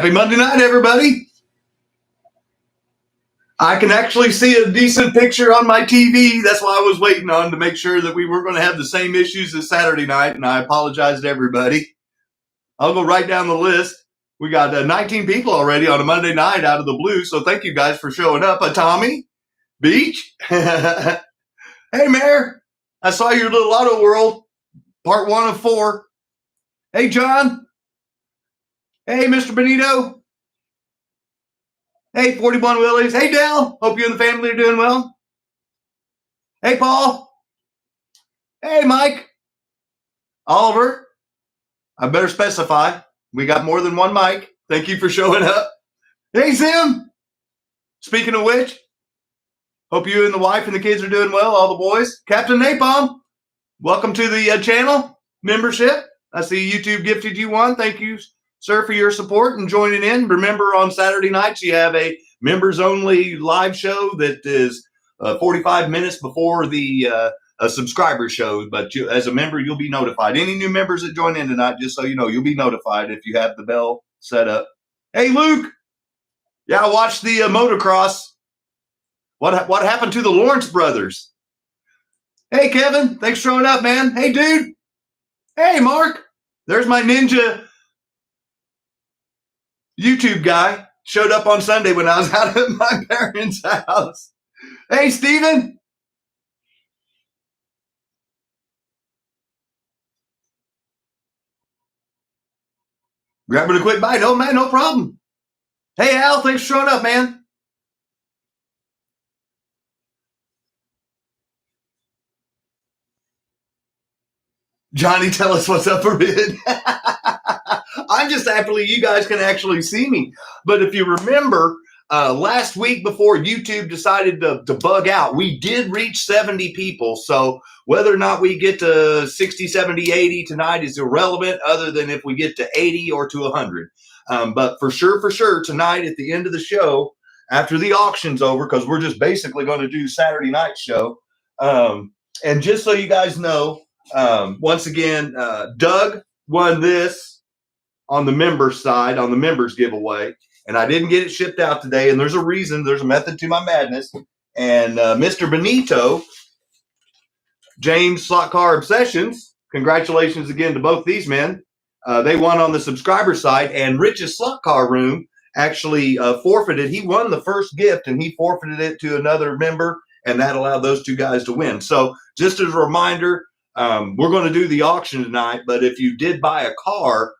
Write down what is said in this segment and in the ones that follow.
Happy Monday night, everybody. I can actually see a decent picture on my TV. That's why I was waiting on to make sure that we were going to have the same issues as Saturday night, and I apologize to everybody. I'll go right down the list. We got 19 people already on a Monday night out of the blue, so thank you guys for showing up. Tommy, Beach. Hey, Mayor. I saw your little Auto World, part 1 of 4. Hey, John. Hey, Mr. Benito. Hey, 41 Willies. Hey, Dale. Hope you and the family are doing well. Hey, Paul. Hey, Mike. Oliver. I better specify. We got more than one Mike. Thank you for showing up. Hey, Zim. Speaking of which, hope you and the wife and the kids are doing well, all the boys. Captain Napalm, welcome to the channel membership. I see YouTube gifted you one. Thank you, sir, for your support and joining in. Remember, on Saturday nights, you have a members-only live show that is 45 minutes before the subscriber show. But you, as a member, you'll be notified. Any new members that join in tonight, just so you know, you'll be notified if you have the bell set up. Hey, Luke. Yeah, I watched the motocross. What happened to the Lawrence brothers? Hey, Kevin. Thanks for showing up, man. Hey, dude. Hey, Mark. There's my ninja YouTube guy. Showed up on Sunday when I was out at my parents' house. Hey, Steven. Grabbing a quick bite. Oh, man, no problem. Hey, Al. Thanks for showing up, man. Johnny, tell us what's up for bid. I'm just happy you guys can actually see me. But if you remember, last week before YouTube decided to bug out, we did reach 70 people. So whether or not we get to 60, 70, 80 tonight is irrelevant, other than if we get to 80 or to 100. But for sure, tonight at the end of the show, after the auction's over, because we're just basically going to do Saturday night show. And just so you guys know, once again, Doug won this on the members side, on the members giveaway, and I didn't get it shipped out today. And there's a reason, there's a method to my madness. And Mr. Benito, James SLOTCAR Obsessions, congratulations again to both these men. They won on the subscriber side, and Rich's SLOTCAR room actually forfeited. He won the first gift, and he forfeited it to another member, and that allowed those two guys to win. So just as a reminder, we're going to do the auction tonight, but if you did buy a car,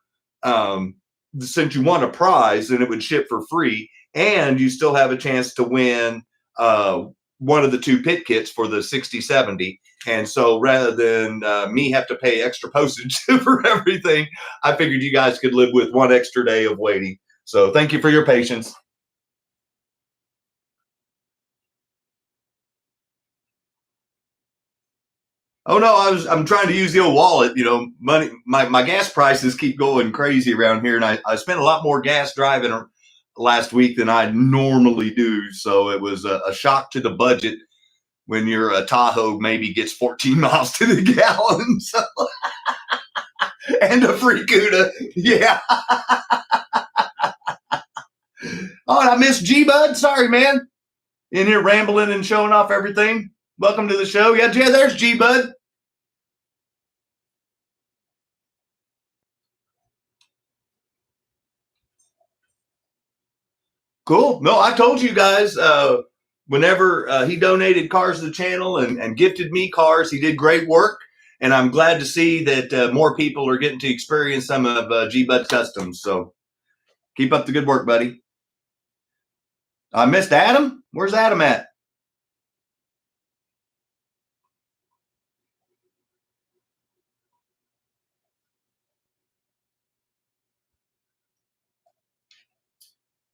since you won a prize, then it would ship for free, and you still have a chance to win one of the 2 pit kits for the 60/70. And so rather than me have to pay extra postage for everything, I figured you guys could live with one extra day of waiting. So thank you for your patience. Oh no, I'm trying to use the old wallet. You know, money. My gas prices keep going crazy around here, and I spent a lot more gas driving last week than I normally do. So it was a shock to the budget when your Tahoe maybe gets 14 miles to the gallon. So and a free CUDA. Yeah. Oh, and I missed G-Bud. Sorry, man. In here rambling and showing off everything. Welcome to the show. Yeah, there's G-Bud. Cool. No, I told you guys whenever he donated cars to the channel and gifted me cars, he did great work. And I'm glad to see that more people are getting to experience some of G-Bud Customs. So keep up the good work, buddy. I missed Adam. Where's Adam at?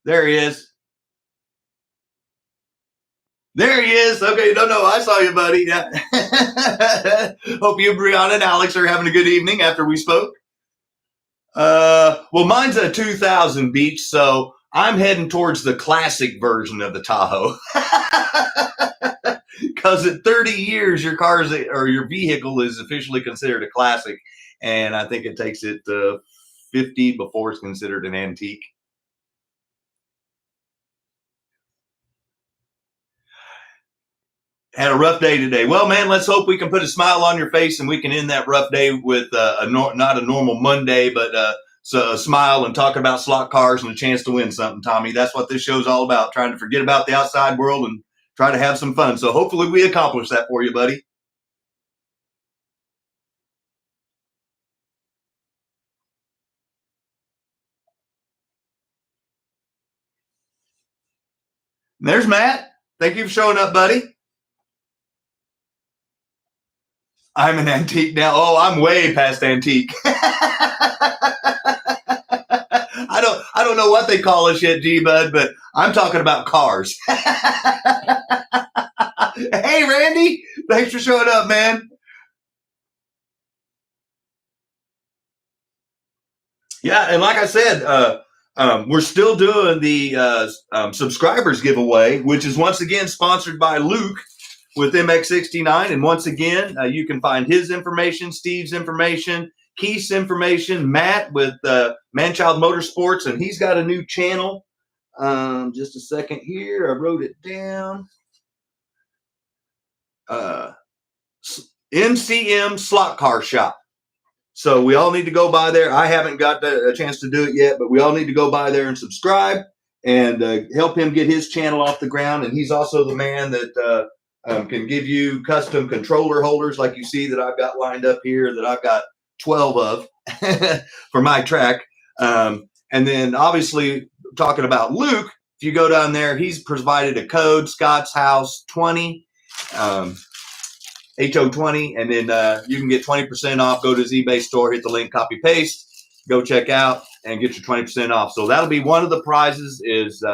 There he is. There he is. Okay, no, I saw you, buddy. Yeah. Hope you, Brianna, and Alex are having a good evening after we spoke. Well, mine's a 2000 Beach, so I'm heading towards the classic version of the Tahoe. Because at 30 years, your car's or your vehicle is officially considered a classic, and I think it takes it 50 before it's considered an antique. Had a rough day today. Well, man, let's hope we can put a smile on your face and we can end that rough day with not a normal Monday, but a smile and talk about slot cars and a chance to win something, Tommy. That's what this show's all about, trying to forget about the outside world and try to have some fun. So hopefully we accomplish that for you, buddy. And there's Matt. Thank you for showing up, buddy. I'm an antique now. Oh, I'm way past antique. I don't know what they call us yet, G-Bud, but I'm talking about cars. Hey, Randy. Thanks for showing up, man. Yeah, and like I said, we're still doing the subscribers giveaway, which is once again sponsored by Luke with MX69. And once again, you can find his information, Steve's information, Keith's information, Matt with Manchild Motorsports, and he's got a new channel. Just a second here. I wrote it down. MCM Slot Car Shop. So we all need to go by there. I haven't got a chance to do it yet, but we all need to go by there and subscribe and help him get his channel off the ground. And he's also the man that can give you custom controller holders like you see that I've got lined up here that I've got 12 of for my track. And then obviously talking about Luke, if you go down there, he's provided a code, Scott's House 20. HO20, and then you can get 20% off. Go to his eBay store, hit the link, copy, paste, go check out, and get your 20% off. So that'll be one of the prizes is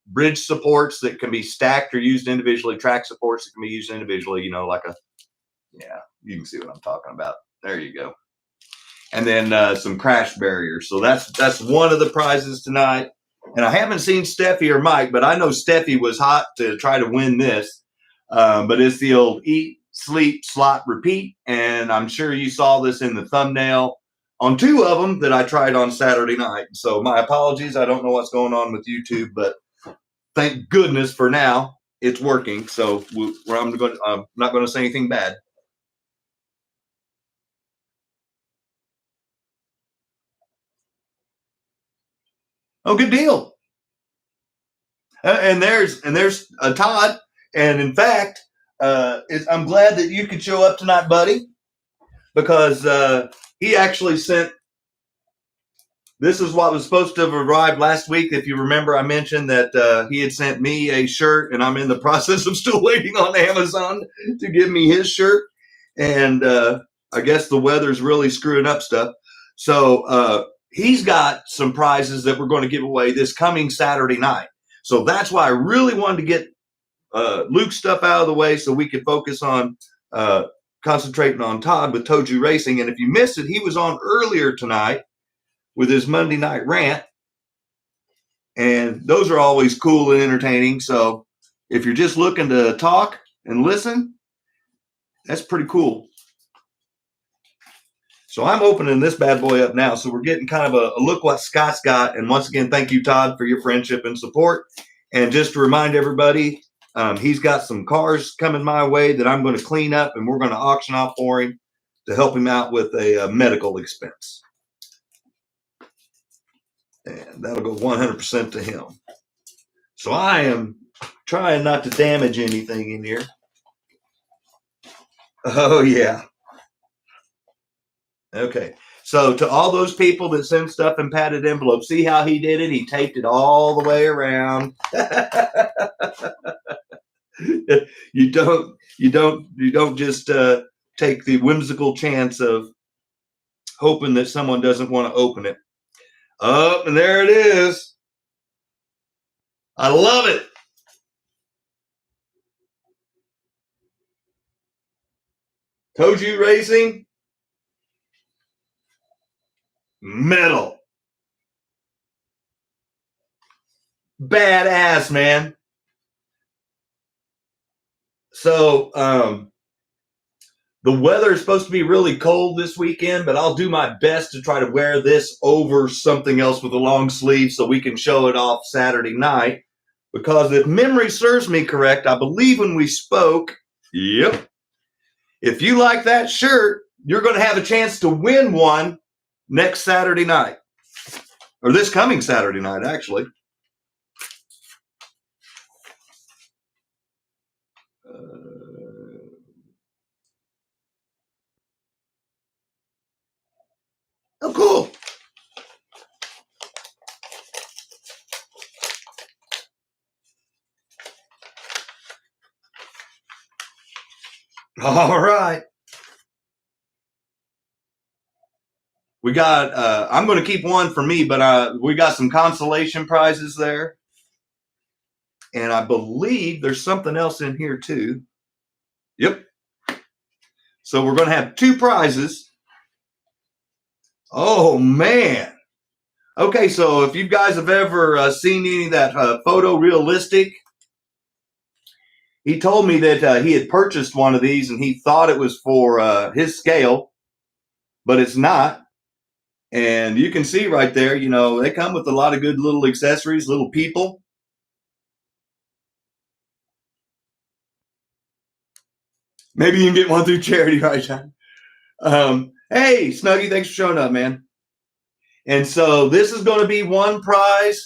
bridge supports that can be stacked or used individually, track supports that can be used individually, you know, like you can see what I'm talking about. There you go. And then some crash barriers. So that's one of the prizes tonight. And I haven't seen Steffi or Mike, but I know Steffi was hot to try to win this. But it's the old eat, sleep, slot, repeat. And I'm sure you saw this in the thumbnail on two of them that I tried on Saturday night. So my apologies. I don't know what's going on with YouTube, but thank goodness for now it's working. So I'm not going to say anything bad. Oh, good deal. And there's Todd. And in fact, I'm glad that you could show up tonight, buddy, because he actually sent. This is what was supposed to have arrived last week. If you remember, I mentioned that he had sent me a shirt, and I'm in the process of still waiting on Amazon to give me his shirt. And I guess the weather's really screwing up stuff. So he's got some prizes that we're going to give away this coming Saturday night. So that's why I really wanted to get Luke's stuff out of the way so we could focus on concentrating on Todd with Toju Racing. And if you missed it, he was on earlier tonight with his Monday night rant. And those are always cool and entertaining. So if you're just looking to talk and listen, that's pretty cool. So I'm opening this bad boy up now. So we're getting kind of a look what Scott's got. And once again, thank you, Todd, for your friendship and support. And just to remind everybody, he's got some cars coming my way that I'm going to clean up and we're going to auction off for him to help him out with a medical expense. And that'll go 100% to him. So I am trying not to damage anything in here. Oh, yeah. Okay. So to all those people that send stuff in padded envelopes, see how he did it? He taped it all the way around. You don't just take the whimsical chance of hoping that someone doesn't want to open it. Oh, and there it is. I love it. Toju Racing. Metal. Badass, man. So the weather is supposed to be really cold this weekend, but I'll do my best to try to wear this over something else with a long sleeve so we can show it off Saturday night. Because if memory serves me correct, I believe when we spoke, Yep. If you like that shirt, you're going to have a chance to win one next Saturday night. Or this coming Saturday night, actually. Oh, cool. All right. We got, I'm going to keep one for me, but we got some consolation prizes there. And I believe there's something else in here too. Yep. So we're going to have 2 prizes. Oh, man. Okay, so if you guys have ever seen any of that photorealistic, he told me that he had purchased one of these and he thought it was for his scale, but it's not. And you can see right there, you know, they come with a lot of good little accessories, little people. Maybe you can get one through charity, right, John? Hey, Snuggie, thanks for showing up, man. And so this is going to be one prize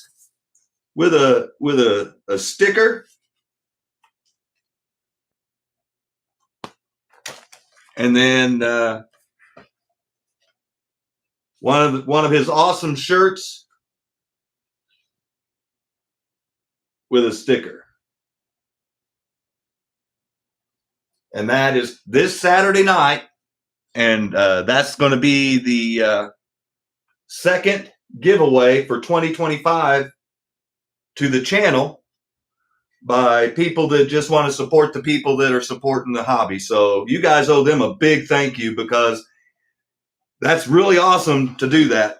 with a sticker. And then one of his awesome shirts with a sticker. And that is this Saturday night. And that's going to be the second giveaway for 2025 to the channel by people that just want to support the people that are supporting the hobby. So you guys owe them a big thank you, because that's really awesome to do that.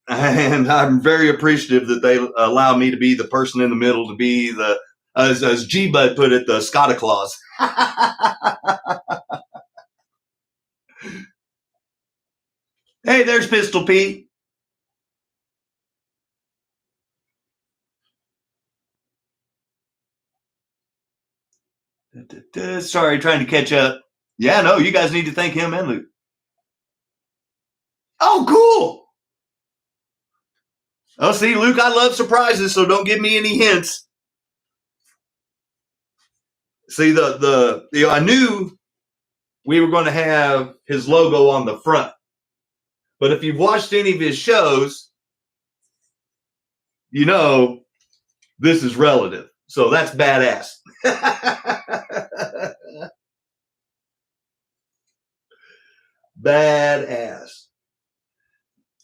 And I'm very appreciative that they allow me to be the person in the middle, to be the, as G-Bud put it, the Scotta Claus. Hey, there's Pistol Pete. Sorry, trying to catch up. Yeah, no, you guys need to thank him and Luke. Oh, cool. Oh, see, Luke, I love surprises, so don't give me any hints. See, I knew we were going to have his logo on the front, but if you've watched any of his shows, you know this is relative. So that's badass. Badass.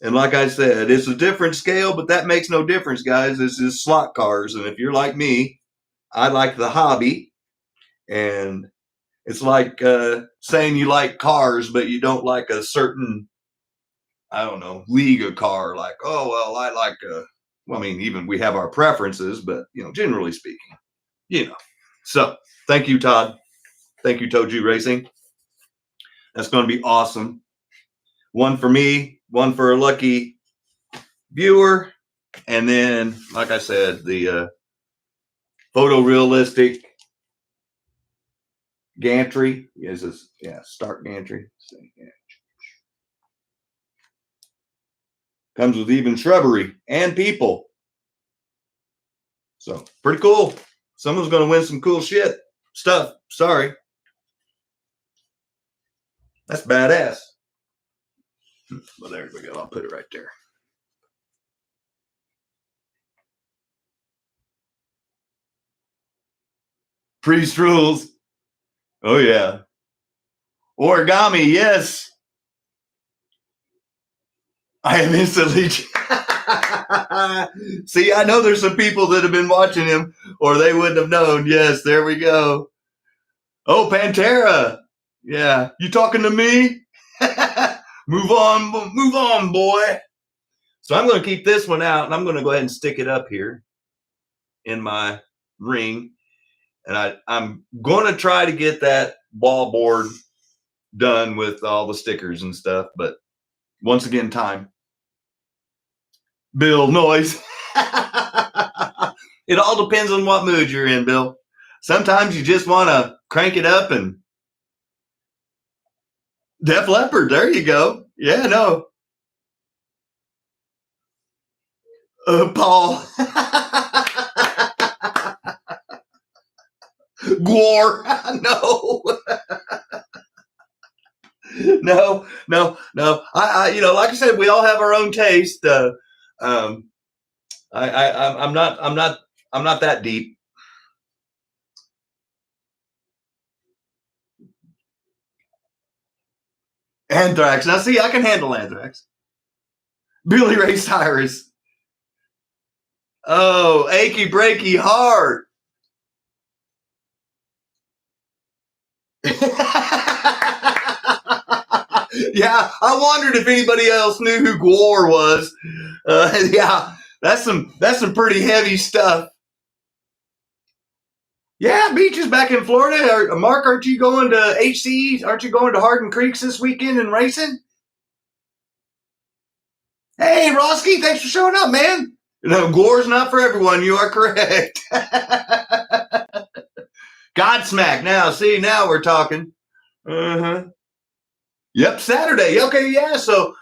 And like I said, it's a different scale, but that makes no difference, guys. This is slot cars. And if you're like me, I like the hobby. And it's like saying you like cars, but you don't like a certain, I don't know, league of car. Like, oh, well, I like, well, I mean, even we have our preferences, but, you know, generally speaking, you know. So thank you, Todd. Thank you, Toju Racing. That's going to be awesome. One for me, one for a lucky viewer. And then, like I said, the photorealistic gantry is this, yeah, start gantry. Comes with even shrubbery and people. So pretty cool. Someone's going to win some cool stuff. Sorry. That's badass. Well, there we go. I'll put it right there. Priest rules. Oh, yeah. Origami, yes. I am instantly. See, I know there's some people that have been watching him, or they wouldn't have known. Yes, there we go. Oh, Pantera. Yeah. You talking to me? Move on, boy. So I'm going to keep this one out, and I'm going to go ahead and stick it up here in my ring. And I'm going to try to get that ball board done with all the stickers and stuff. But once again, time. Bill, noise. It all depends on what mood you're in, Bill. Sometimes you just want to crank it up and Def Leppard. There you go. Yeah, no. Paul. Gore. No. No. Like I said, we all have our own taste. Um, I'm not that deep. Anthrax. Now, see, I can handle Anthrax. Billy Ray Cyrus. Oh, achy breaky heart. Yeah, I wondered if anybody else knew who Gore was. Yeah, that's some pretty heavy stuff. Yeah, beaches back in Florida. Mark, aren't you going to HC? Aren't you going to Horton Creeks this weekend and racing? Hey, Roski, thanks for showing up, man. No, Gore's not for everyone. You are correct. Godsmack. Now we're talking. Uh-huh. Yep, Saturday. Okay, yeah. So,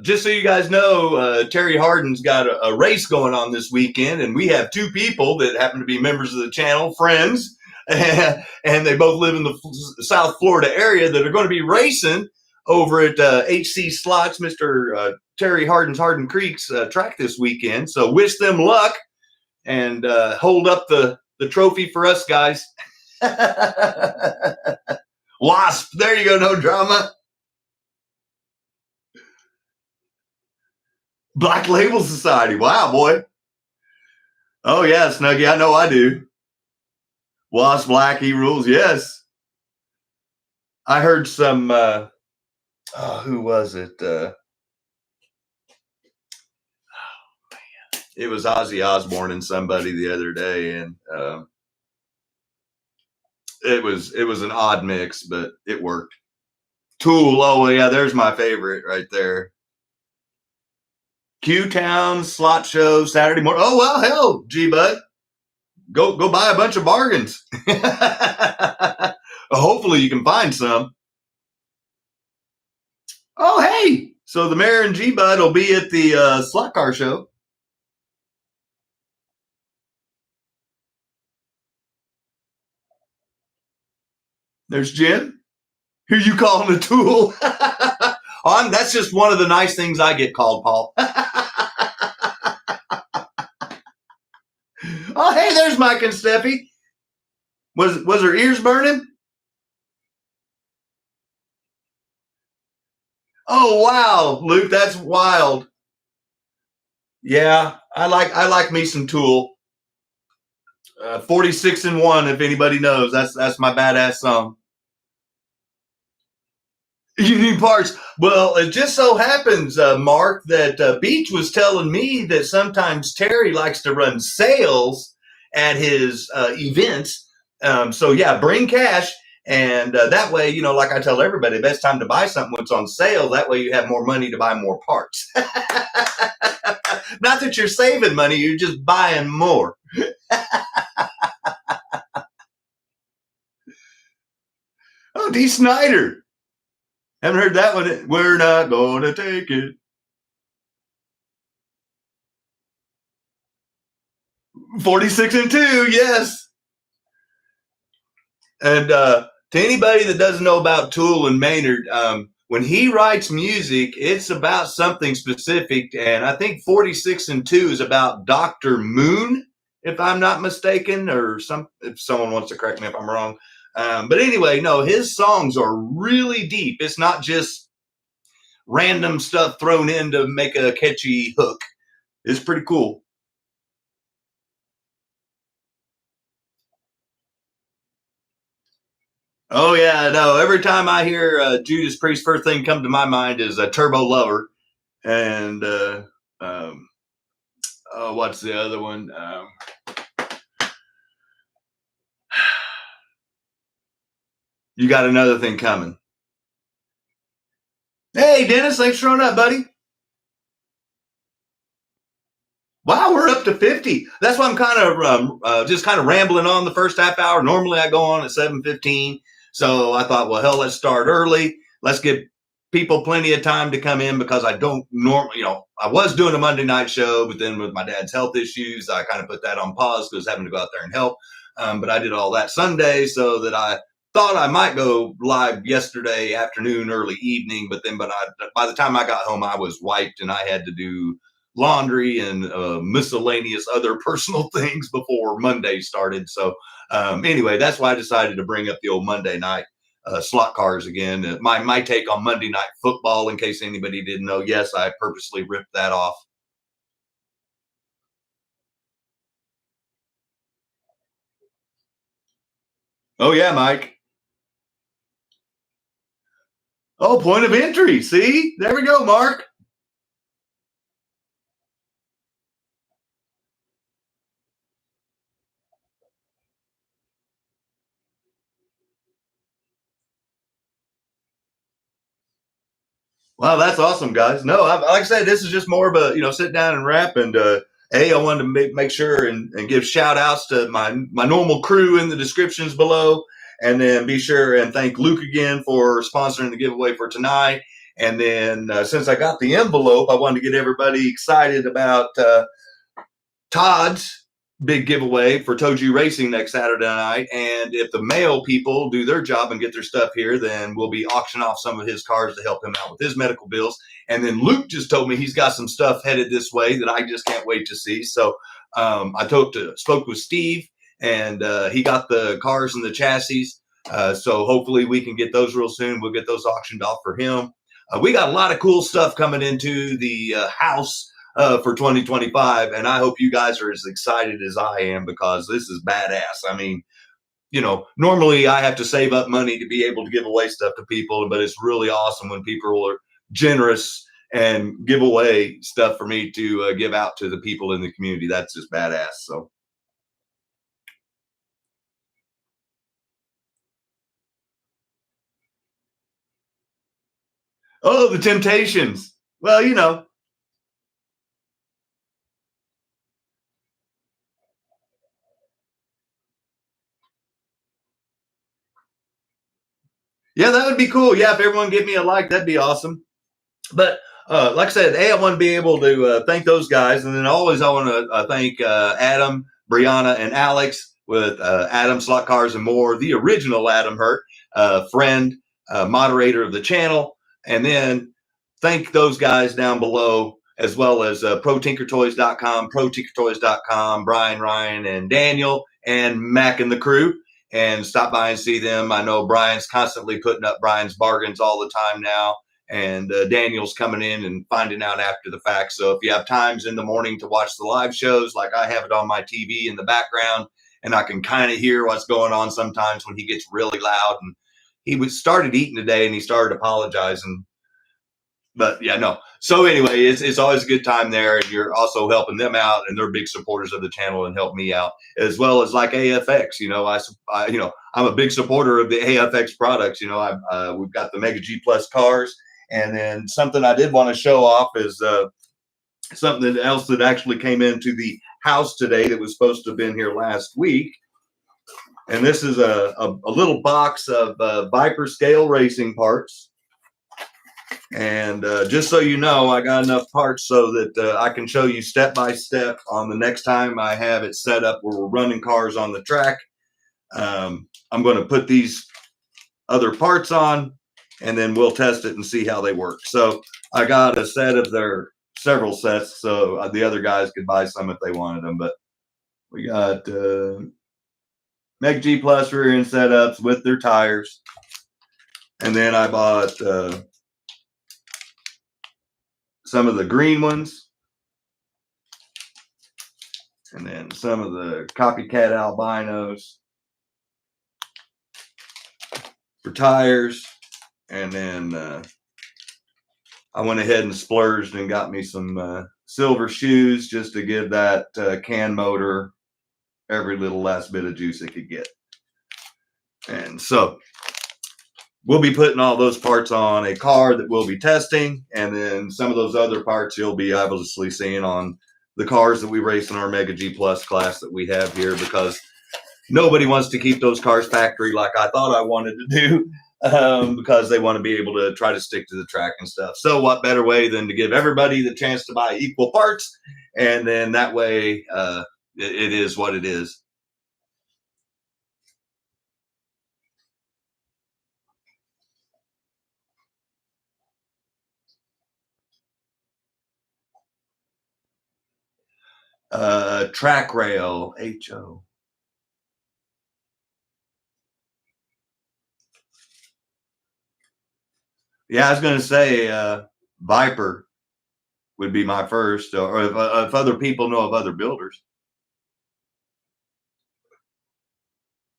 just so you guys know, Terry Harden's got a race going on this weekend, and we have two people that happen to be members of the channel, friends, and they both live in the South Florida area that are going to be racing over at HC Slots, Mr. Terry Harden's Horton Creeks track this weekend. So wish them luck and hold up the trophy for us guys. Wasp, there you go, no drama. Black Label Society, wow, boy. Oh yeah, Snuggie, I know I do. Wasp Black, he rules, yes. I heard some, who was it? It was Ozzy Osbourne and somebody the other day, and it was an odd mix, but it worked. Tool, oh yeah, there's my favorite right there. Q-Town slot show Saturday morning. Oh well, hell, G-Bud, go buy a bunch of bargains. Hopefully you can find some. Oh hey, so the mayor and G-Bud will be at the SLOTCAR show. There's Jim. Who you calling a tool? That's just one of the nice things I get called, Paul. Oh, hey, there's Mike and Steffi. Was her ears burning? Oh wow, Luke, that's wild. Yeah, I like me some Tool. 46 and 1, if anybody knows. That's my badass song. You need parts. Well, it just so happens, Mark, that Beach was telling me that sometimes Terry likes to run sales at his events. So yeah, bring cash. And that way, like I tell everybody, the best time to buy something when it's on sale. That way you have more money to buy more parts. Not that you're saving money, you're just buying more. Oh, D. Snyder. Haven't heard that one. We're not going to take it. 46 and 2, yes. And to anybody that doesn't know about Tool and Maynard, when he writes music, it's about something specific. And I think 46 and 2 is about Dr. Moon, if I'm not mistaken, or if someone wants to correct me if I'm wrong. But anyway, no, his songs are really deep. It's not just random stuff thrown in to make a catchy hook. It's pretty cool. Oh yeah, no. Every time I hear Judas Priest, first thing come to my mind is a Turbo Lover, and what's the other one? You got another thing coming. Hey, Dennis, thanks for showing up, buddy. Wow, we're up to 50. That's why I'm kind of just kind of rambling on the first half hour. Normally I go on at 7:15. So I thought, well, hell, let's start early. Let's give people plenty of time to come in, because I don't normally, I was doing a Monday night show, but then with my dad's health issues, I kind of put that on pause because having to go out there and help. But I did all that Sunday, so that I thought I might go live yesterday afternoon, early evening. But by the time I got home, I was wiped and I had to do laundry and miscellaneous other personal things before Monday started. So anyway, that's why I decided to bring up the old Monday night slot cars again. My take on Monday Night Football, in case anybody didn't know. Yes, I purposely ripped that off. Oh yeah, Mike. Oh, point of entry. See, there we go, Mark. Wow, that's awesome, guys. No, like I said, this is just more of a sit down and rap. And I wanted to make sure and give shout outs to my normal crew in the descriptions below, and then be sure and thank Luke again for sponsoring the giveaway for tonight. And then since I got the envelope, I wanted to get everybody excited about Todd's big giveaway for Toju Racing next Saturday night. And if the mail people do their job and get their stuff here, then we'll be auctioning off some of his cars to help him out with his medical bills. And then Luke just told me he's got some stuff headed this way that I just can't wait to see. So I spoke with Steve, and he got the cars and the chassis. So hopefully we can get those real soon. We'll get those auctioned off for him. We got a lot of cool stuff coming into the house for 2025, and I hope you guys are as excited as I am, because this is badass. I mean, normally I have to save up money to be able to give away stuff to people, but it's really awesome when people are generous and give away stuff for me to give out to the people in the community. That's just badass. So oh, the Temptations. Well, yeah, that would be cool. Yeah, if everyone give me a like, that'd be awesome. But like I said, I want to be able to thank those guys. And then always I want to thank Adam, Brianna, and Alex with Adam Slot Cars and More, the original Adam Hurt, friend, moderator of the channel. And then thank those guys down below, as well as ProTinkerToys.com, Brian, Ryan, and Daniel, and Mac and the crew. And stop by and see them. I know Brian's constantly putting up Brian's bargains all the time now, and Daniel's coming in and finding out after the fact. So if you have times in the morning to watch the live shows, like I have it on my TV in the background, and I can kind of hear what's going on sometimes when he gets really loud. And he started eating today, and he started apologizing. But yeah, no. So anyway, it's always a good time there, and you're also helping them out, and they're big supporters of the channel and help me out, as well as like AFX. I'm a big supporter of the AFX products. We've got the Mega G Plus cars, and then something I did want to show off is something else that actually came into the house today that was supposed to have been here last week. And this is a little box of Viper scale racing parts. And just so you know, I got enough parts so that I can show you step by step on the next time I have it set up where we're running cars on the track. I'm going to put these other parts on, and then we'll test it and see how they work. So I got a set of their several sets, so the other guys could buy some if they wanted them. But we got Mega G Plus rear end setups with their tires. And then I bought some of the green ones, and then some of the copycat albinos for tires. And then I went ahead and splurged and got me some silver shoes just to give that can motor every little last bit of juice it could get. And so we'll be putting all those parts on a car that we'll be testing, and then some of those other parts you'll be obviously seeing on the cars that we race in our Mega G Plus class that we have here, because nobody wants to keep those cars factory like I thought I wanted to do, because they want to be able to try to stick to the track and stuff. So what better way than to give everybody the chance to buy equal parts, and then that way it is what it is. Track rail, HO. Yeah, I was going to say Viper would be my first, or if other people know of other builders.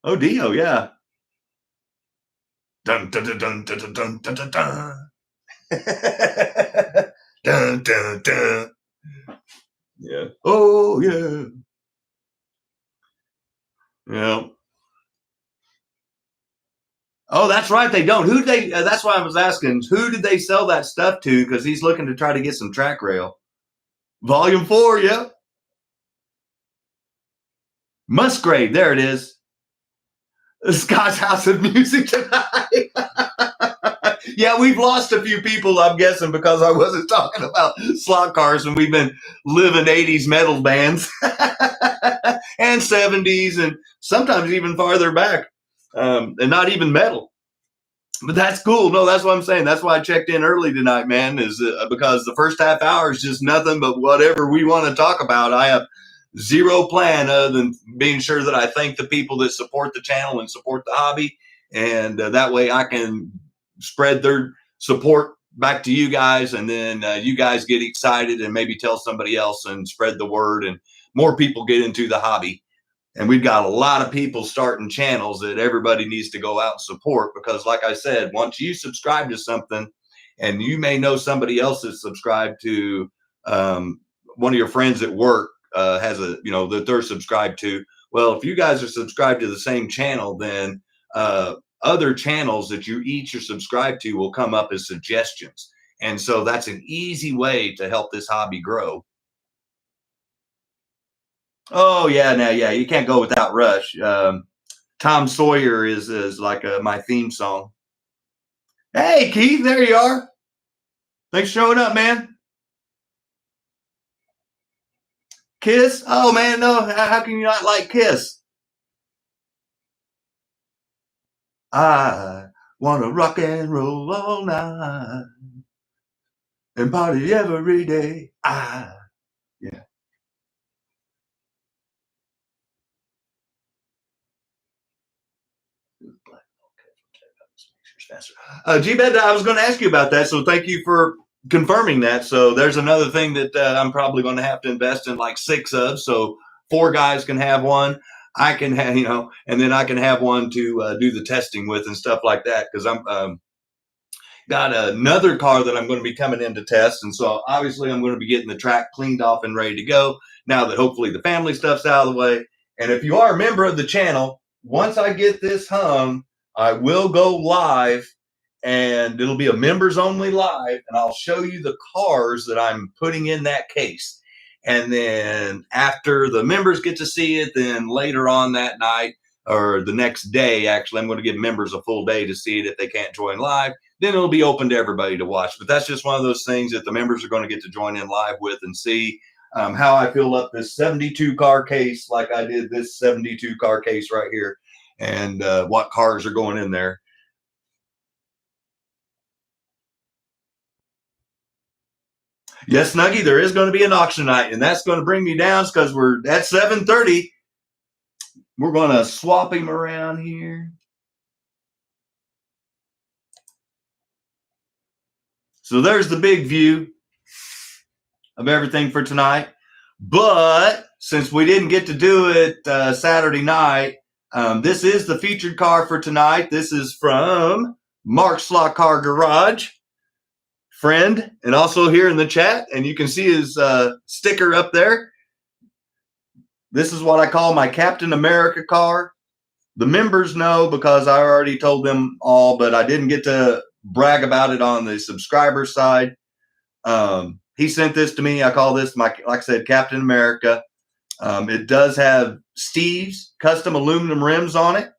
Oh, Dio, yeah. Dun dun dun dun dun dun dun dun dun. Dun dun dun. Yeah. Oh yeah. Yeah. Oh, that's right. They don't. Who they? That's why I was asking. Who did they sell that stuff to? Because he's looking to try to get some track rail. Volume 4. Yep. Musgrave. There it is. Scott's House of Music tonight. Yeah, we've lost a few people, I'm guessing, because I wasn't talking about slot cars, and we've been living 80s metal bands and 70s and sometimes even farther back, and not even metal. But that's cool. No, that's what I'm saying. That's why I checked in early tonight, man, is because the first half hour is just nothing but whatever we want to talk about. I have zero plan other than being sure that I thank the people that support the channel and support the hobby. And that way I can spread their support back to you guys. And then you guys get excited and maybe tell somebody else and spread the word, and more people get into the hobby. And we've got a lot of people starting channels that everybody needs to go out and support, because like I said, once you subscribe to something, and you may know somebody else that's subscribed to, one of your friends at work has a, that they're subscribed to. Well, if you guys are subscribed to the same channel, then other channels that you each are subscribed to will come up as suggestions. And so that's an easy way to help this hobby grow. Oh yeah, now yeah, you can't go without Rush. Tom Sawyer is like my theme song. Hey Keith, there you are. Thanks for showing up, man. Kiss? Oh man, no. How can you not like Kiss? I wanna rock and roll all night and party every day. Yeah. G-Bed, I was going to ask you about that, so thank you for confirming that. So there's another thing that I'm probably going to have to invest in like 6 of, so 4 guys can have one. I can have, and then I can have one to do the testing with and stuff like that, because I'm got another car that I'm going to be coming in to test. And so obviously I'm going to be getting the track cleaned off and ready to go now that hopefully the family stuff's out of the way. And if you are a member of the channel, once I get this hung, I will go live, and it'll be a members only live, and I'll show you the cars that I'm putting in that case. And then after the members get to see it, then later on that night, or the next day, actually, I'm going to give members a full day to see it if they can't join live. Then it'll be open to everybody to watch. But that's just one of those things that the members are going to get to join in live with and see how I fill up this 72 car case, like I did this 72 car case right here, and what cars are going in there. Yes, Snuggie, there is going to be an auction night, and that's going to bring me down because we're at 7:30. We're going to swap him around here. So there's the big view of everything for tonight. But since we didn't get to do it Saturday night, this is the featured car for tonight. This is from Mark SLOTCAR Garage, friend, and also here in the chat. And you can see his sticker up there. This is what I call my Captain America car. The members know because I already told them all, but I didn't get to brag about it on the subscriber side. He sent this to me. I call this my, like I said, Captain America. It does have Steve's custom aluminum rims on it,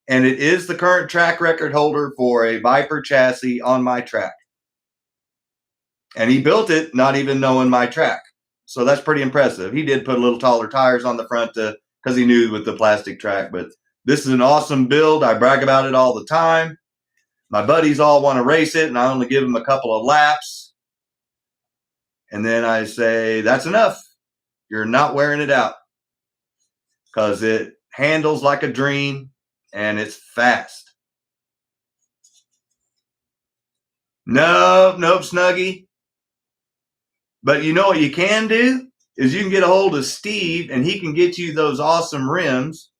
and it is the current track record holder for a Viper chassis on my track. And he built it not even knowing my track. So that's pretty impressive. He did put a little taller tires on the front because he knew with the plastic track. But this is an awesome build. I brag about it all the time. My buddies all want to race it, and I only give them a couple of laps. And then I say, that's enough. You're not wearing it out, because it handles like a dream, and it's fast. Nope, Snuggie. But you know what you can do is you can get a hold of Steve, and he can get you those awesome rims.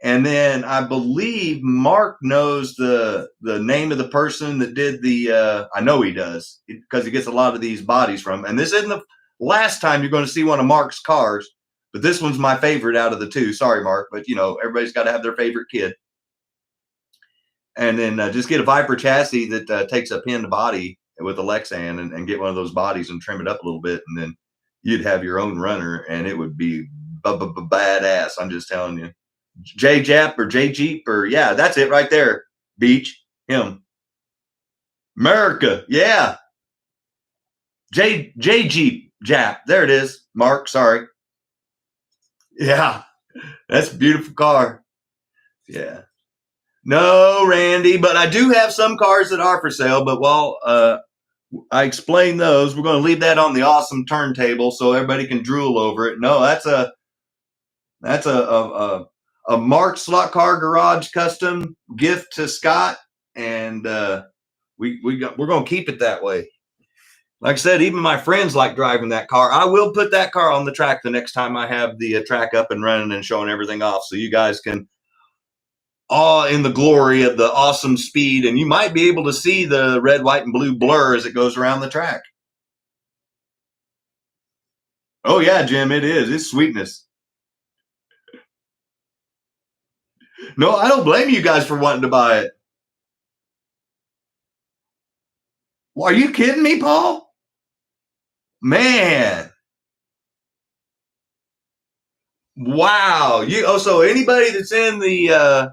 And then I believe Mark knows the name of the person that did the, I know he does, because he gets a lot of these bodies from. And this isn't the last time you're going to see one of Mark's cars, but this one's my favorite out of the two. Sorry, Mark, but everybody's got to have their favorite kid. And then just get a Viper chassis that takes a pinned body with a Lexan, and get one of those bodies and trim it up a little bit, and then you'd have your own runner, and it would be badass. I'm just telling you. J Jap or J Jeep, or yeah, that's it right there. Beach, him. America, yeah. J Jeep Jap, there it is. Mark, sorry. Yeah, that's a beautiful car. Yeah. No, Randy, but I do have some cars that are for sale. But while I explain those, we're going to leave that on the awesome turntable so everybody can drool over it. No, that's a Mark SLOTCAR Garage custom gift to Scott, and we're going to keep it that way. Like I said, even my friends like driving that car. I will put that car on the track the next time I have the track up and running and showing everything off, so you guys can awe in the glory of the awesome speed, and you might be able to see the red, white, and blue blur as it goes around the track. Oh yeah, Jim, it is. It's sweetness. No, I don't blame you guys for wanting to buy it. Well, are you kidding me, Paul? Man. Wow. So anybody that's in the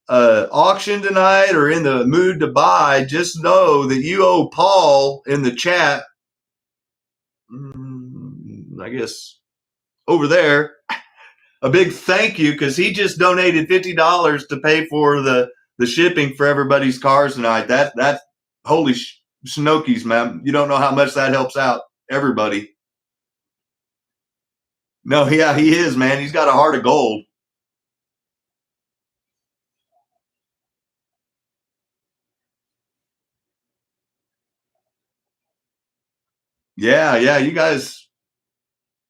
auction tonight or in the mood to buy, just know that you owe Paul in the chat, I guess over there, a big thank you, because he just donated $50 to pay for the shipping for everybody's cars tonight. That's holy Snokies, man. You don't know how much that helps out everybody. No, yeah, he is, man. He's got a heart of gold. Yeah, you guys,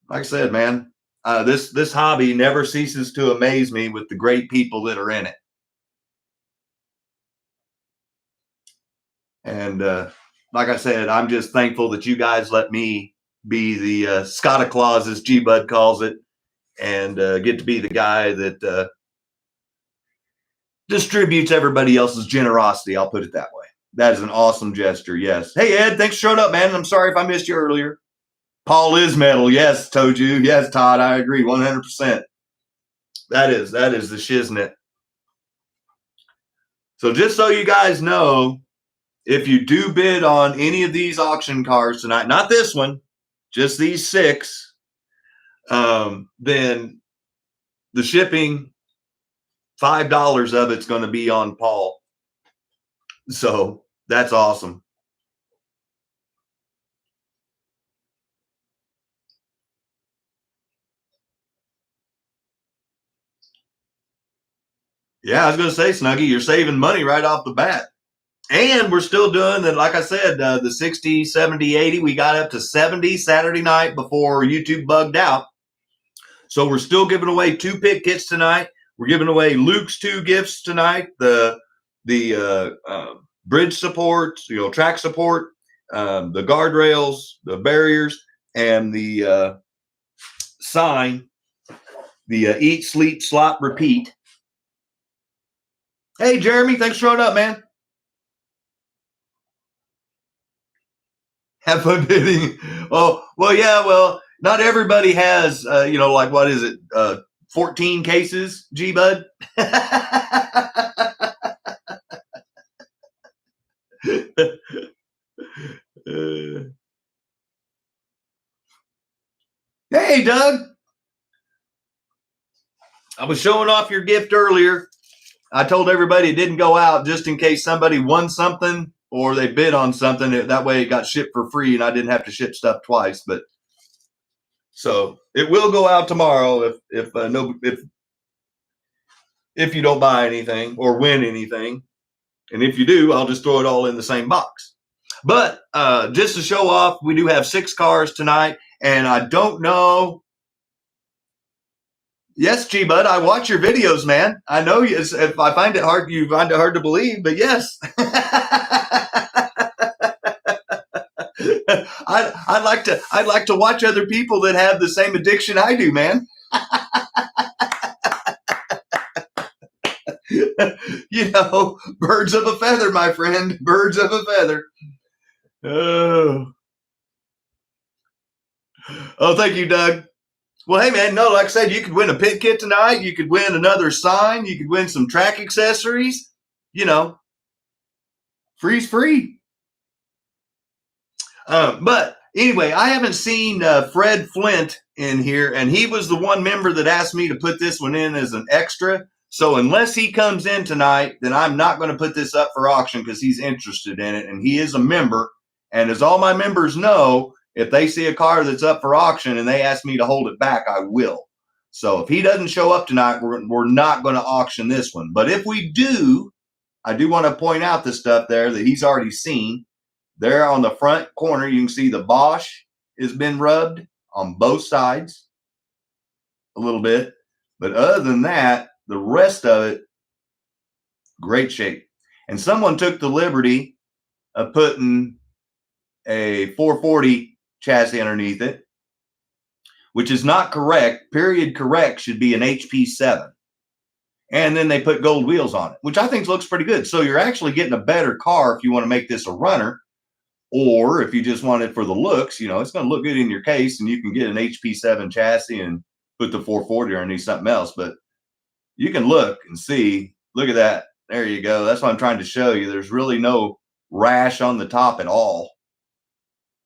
like I said, man, this hobby never ceases to amaze me with the great people that are in it. And like I said, I'm just thankful that you guys let me be the Scotta Claus, as G Bud calls it, and get to be the guy that distributes everybody else's generosity. I'll put it that way. That is an awesome gesture. Yes. Hey, Ed, thanks for showing up, man. I'm sorry if I missed you earlier. Paul is metal. Yes, Toju. Yes, Todd, I agree 100%. That is the shiznit. So just so you guys know, if you do bid on any of these auction cars tonight, not this one, just these 6, then the shipping, $5 of it's going to be on Paul. So that's awesome. Yeah, I was going to say, Snuggie, you're saving money right off the bat. And we're still doing that. Like I said, the 60, 70, 80, we got up to 70 Saturday night before YouTube bugged out. So we're still giving away 2 pit kits tonight. We're giving away Luke's 2 gifts tonight. The bridge support, track support, the guardrails, the barriers, and the sign, the eat, sleep, slop, repeat. Hey, Jeremy, thanks for showing up, man. Have fun bidding. Oh, well, yeah, well, not everybody has, like, what is it? 14 cases, G-Bud? Hey, Doug. I was showing off your gift earlier. I told everybody it didn't go out just in case somebody won something or they bid on something. That way it got shipped for free and I didn't have to ship stuff twice. But so it will go out tomorrow if you don't buy anything or win anything. And if you do, I'll just throw it all in the same box. But just to show off, we do have 6 cars tonight. And I don't know. Yes, G-Bud, I watch your videos, man. I know if I find it hard, you find it hard to believe, but yes. I'd like to watch other people that have the same addiction I do, man. Birds of a feather, my friend. Birds of a feather. Oh, thank you, Doug. Well, hey, man, no, like I said, you could win a pit kit tonight. You could win another sign. You could win some track accessories. Free's free. But anyway, I haven't seen Fred Flint in here, and he was the one member that asked me to put this one in as an extra. So unless he comes in tonight, then I'm not going to put this up for auction because he's interested in it, and he is a member. And as all my members know, if they see a car that's up for auction and they ask me to hold it back, I will. So if he doesn't show up tonight, we're not going to auction this one. But if we do, I do want to point out the stuff there that he's already seen. There on the front corner, you can see the Bosch has been rubbed on both sides a little bit. But other than that, the rest of it, great shape. And someone took the liberty of putting a 440 chassis underneath it, which is not correct. Period correct should be an HP7. And then they put gold wheels on it, which I think looks pretty good. So you're actually getting a better car if you want to make this a runner, or if you just want it for the looks, it's going to look good in your case and you can get an HP7 chassis and put the 440 underneath something else. But you can look and see, look at that. There you go. That's what I'm trying to show you. There's really no rash on the top at all.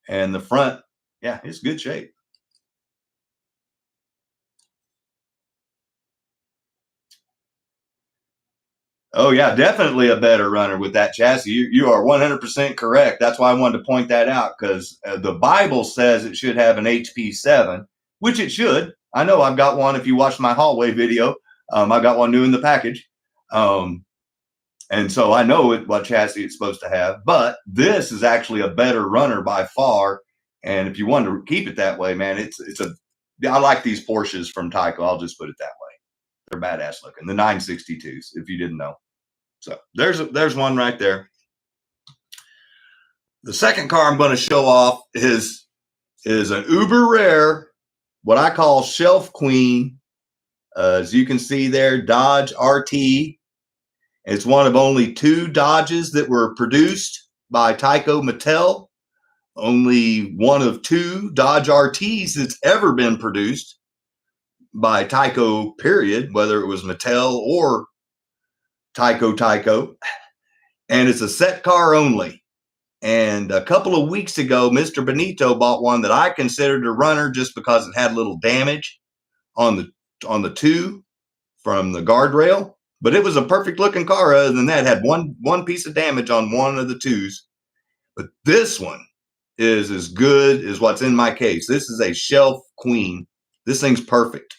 And the front, yeah, it's good shape. Oh, yeah, definitely a better runner with that chassis. You are 100% correct. That's why I wanted to point that out, because the Bible says it should have an HP7, which it should. I know I've got one. If you watched my hallway video, I got one new in the package. And so I know what chassis it's supposed to have. But this is actually a better runner by far. And if you want to keep it that way, man, I like these Porsches from TYCO. I'll just put it that way. They're badass looking. The 962s, if you didn't know. So there's one right there. The second car I'm going to show off is an uber rare, what I call shelf queen. As you can see there, Dodge RT. It's one of only 2 Dodges that were produced by TYCO Mattel. Only one of 2 Dodge RTs that's ever been produced by TYCO, period, whether it was Mattel or TYCO. And it's a set car only. And a couple of weeks ago, Mr. Benito bought one that I considered a runner just because it had a little damage on the 2 from the guardrail. But it was a perfect looking car. Other than that, it had one piece of damage on one of the 2s. But this one is as good as what's in my case. This is a shelf queen. This thing's perfect.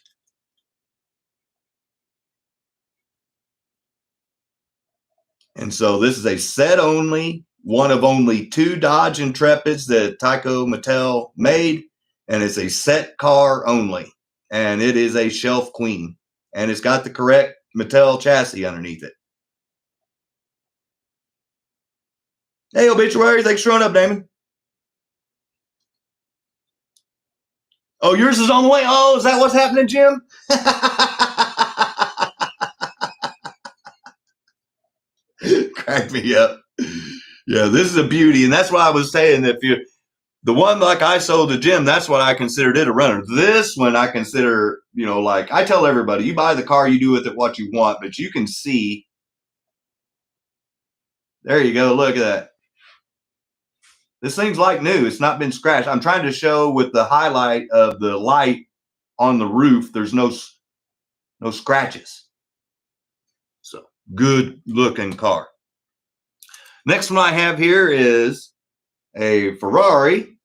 And so this is a set only, one of only 2 Dodge Intrepids that TYCO Mattel made. And it's a set car only. And it is a shelf queen. And it's got the correct Mattel chassis underneath it. Hey, Obituary, thanks for showing up, Damon. Oh, yours is on the way. Oh, is that what's happening, Jim? Crack me up. Yeah, this is a beauty. And that's why I was saying that The one like I sold to Jim, that's what I considered it a runner. This one I consider, you know, like I tell everybody, you buy the car, you do with it what you want, but you can see. There you go. Look at that. This thing's like new. It's not been scratched. I'm trying to show with the highlight of the light on the roof, there's no scratches. So good looking car. Next one I have here is a Ferrari.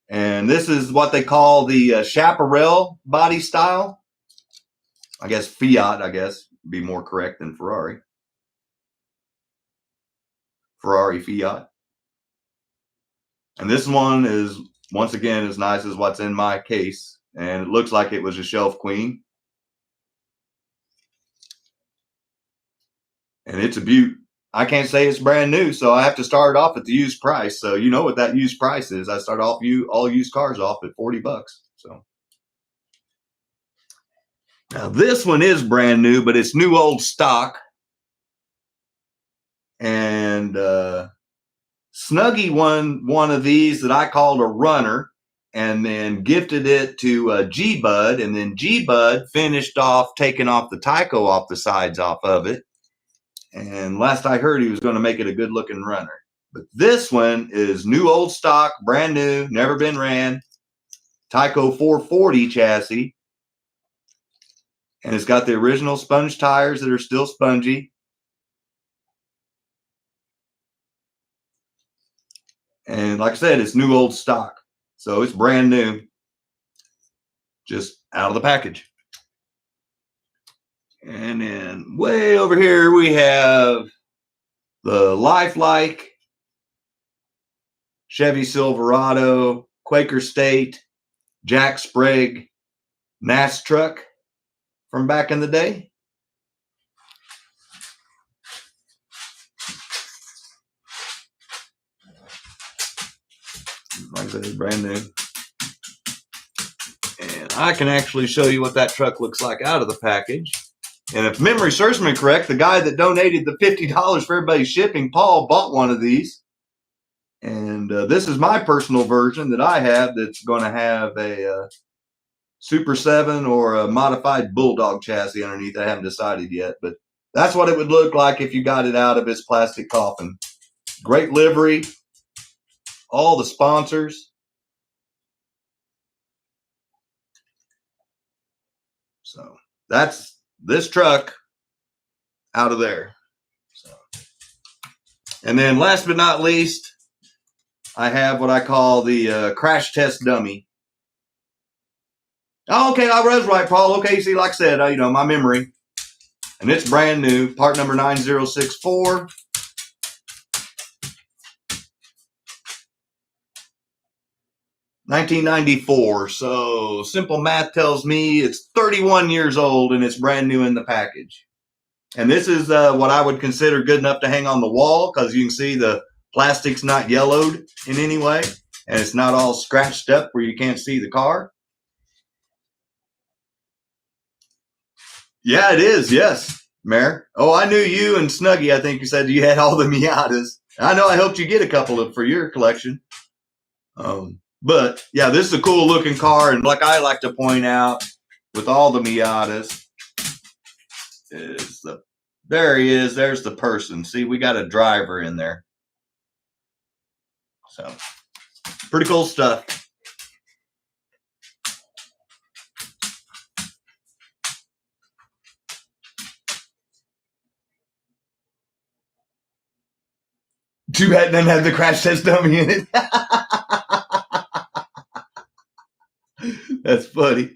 And this is what they call the chaparral body style. I guess Fiat, I guess, would be more correct than Ferrari. Ferrari Fiat. And this one is, once again, as nice as what's in my case. And it looks like it was a shelf queen. And it's a beaut. I can't say it's brand new, so I have to start off at the used price. So you know what that used price is. I start off all used cars off at $40. So now this one is brand new, but it's new old stock. And Snuggie won one of these that I called a runner, and then gifted it to G-Bud, and then G-Bud finished off taking off the TYCO off the sides off of it. And last I heard, he was going to make it a good looking runner. But this one is new old stock, brand new, never been ran. TYCO 440 chassis. And it's got the original sponge tires that are still spongy. And like I said, it's new old stock. So it's brand new. Just out of the package. And then way over here we have the Lifelike Chevy Silverado, Quaker State, Jack Sprague, NAS truck from back in the day. Like I said, it's brand new. And I can actually show you what that truck looks like out of the package. And if memory serves me correct, the guy that donated the $50 for everybody's shipping, Paul, bought one of these. And this is my personal version that I have that's going to have a Super 7 or a modified Bulldog chassis underneath. I haven't decided yet, but that's what it would look like if you got it out of its plastic coffin. Great livery. All the sponsors. So that's this truck out of there. So, and then last but not least, I have what I call the crash test dummy. Oh, okay, I was right, Paul. Okay, see, like I said, you know, my memory. And it's brand new, part number 9064. $1994. So simple math tells me it's 31 years old and it's brand new in the package. And this is what I would consider good enough to hang on the wall, because you can see the plastic's not yellowed in any way, and it's not all scratched up where you can't see the car. Yeah, it is. Yes, Mayor. Oh, I knew you and Snuggie. I think you said you had all the Miatas. I know I helped you get a couple for your collection. But yeah, this is a cool looking car, and like I like to point out, with all the Miatas, is there he is. There's the person. See, we got a driver in there. So pretty cool stuff. Too bad it doesn't have the crash test dummy in it. That's funny.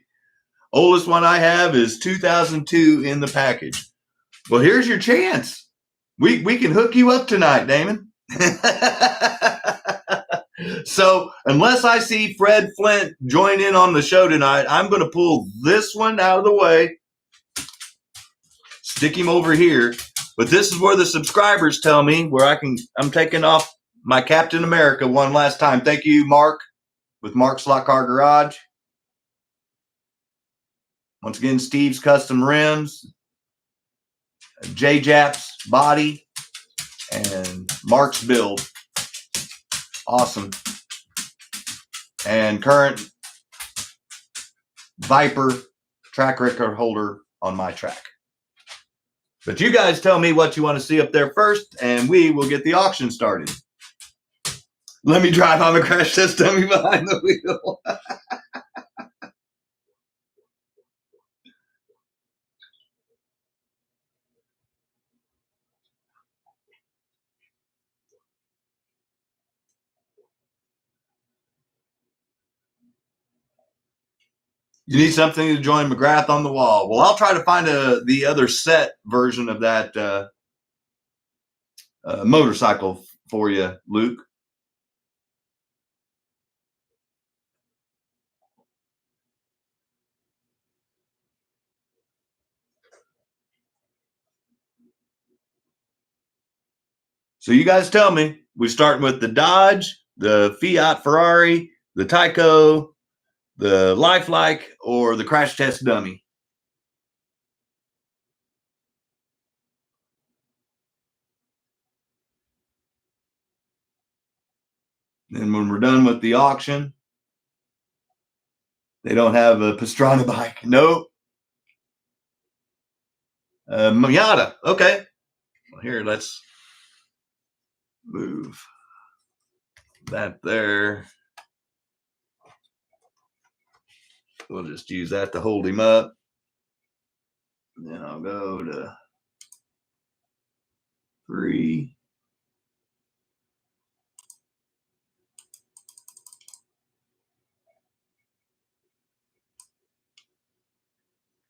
Oldest one I have is 2002 in the package. Well, here's your chance. We can hook you up tonight, Damon. So unless I see Fred Flint join in on the show tonight, I'm going to pull this one out of the way, stick him over here. But this is where the subscribers tell me where I'm taking off my Captain America one last time. Thank you, Mark, with Mark's SLOTCAR Garage. Once again, Steve's Custom Rims, J-Jap's Body, and Mark's build. Awesome. And current Viper track record holder on my track. But you guys tell me what you want to see up there first, and we will get the auction started. Let me drive on the crash test dummy behind the wheel. You need something to join McGrath on the wall. Well, I'll try to find the other set version of that motorcycle for you, Luke. So you guys tell me. We're starting with the Dodge, the Fiat Ferrari, the TYCO, the Lifelike, or the crash test dummy. And when we're done with the auction, they don't have a Pastrana bike. Nope. Miata. Okay. Well, here, let's move that there. We'll just use that to hold him up. And then I'll go to 3.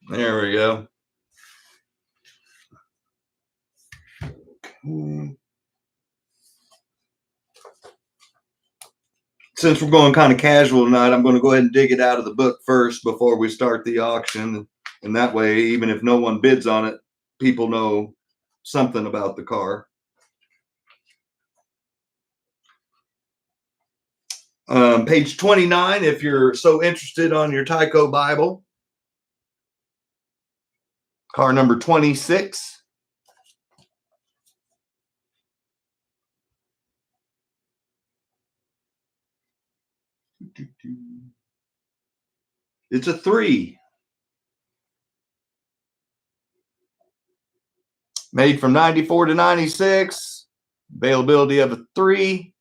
There we go. Since we're going kind of casual tonight, I'm going to go ahead and dig it out of the book first before we start the auction. And that way, even if no one bids on it, people know something about the car. Page 29, if you're so interested on your TYCO Bible. Car number 26. It's a 3. Made from 94 to 96. Availability of a 3.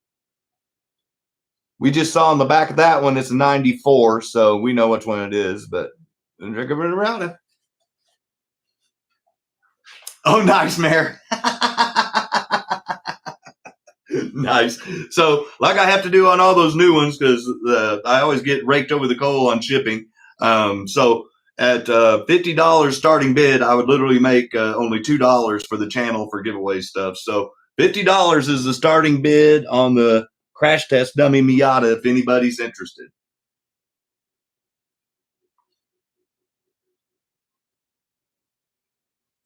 We just saw on the back of that one, it's a 94, so we know which one it is, but check it around it. Oh, nice, Mayor. Nice. So, like I have to do on all those new ones, because I always get raked over the coal on shipping. So, at $50 starting bid, I would literally make only $2 for the channel for giveaway stuff. So, $50 is the starting bid on the crash test dummy Miata if anybody's interested.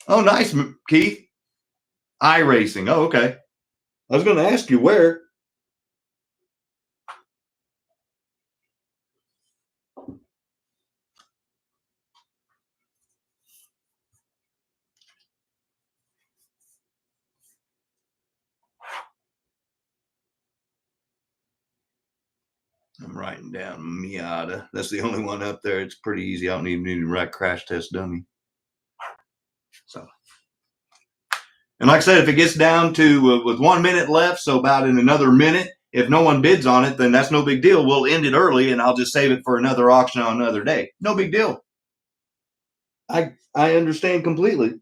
Oh, nice, Keith. iRacing. Oh, okay. I was going to ask you where. I'm writing down Miata. That's the only one up there. It's pretty easy. I don't even need to write crash test dummy. So, and like I said, if it gets down to with 1 minute left, so about in another minute, if no one bids on it, then that's no big deal. We'll end it early, and I'll just save it for another auction on another day. No big deal. I understand completely.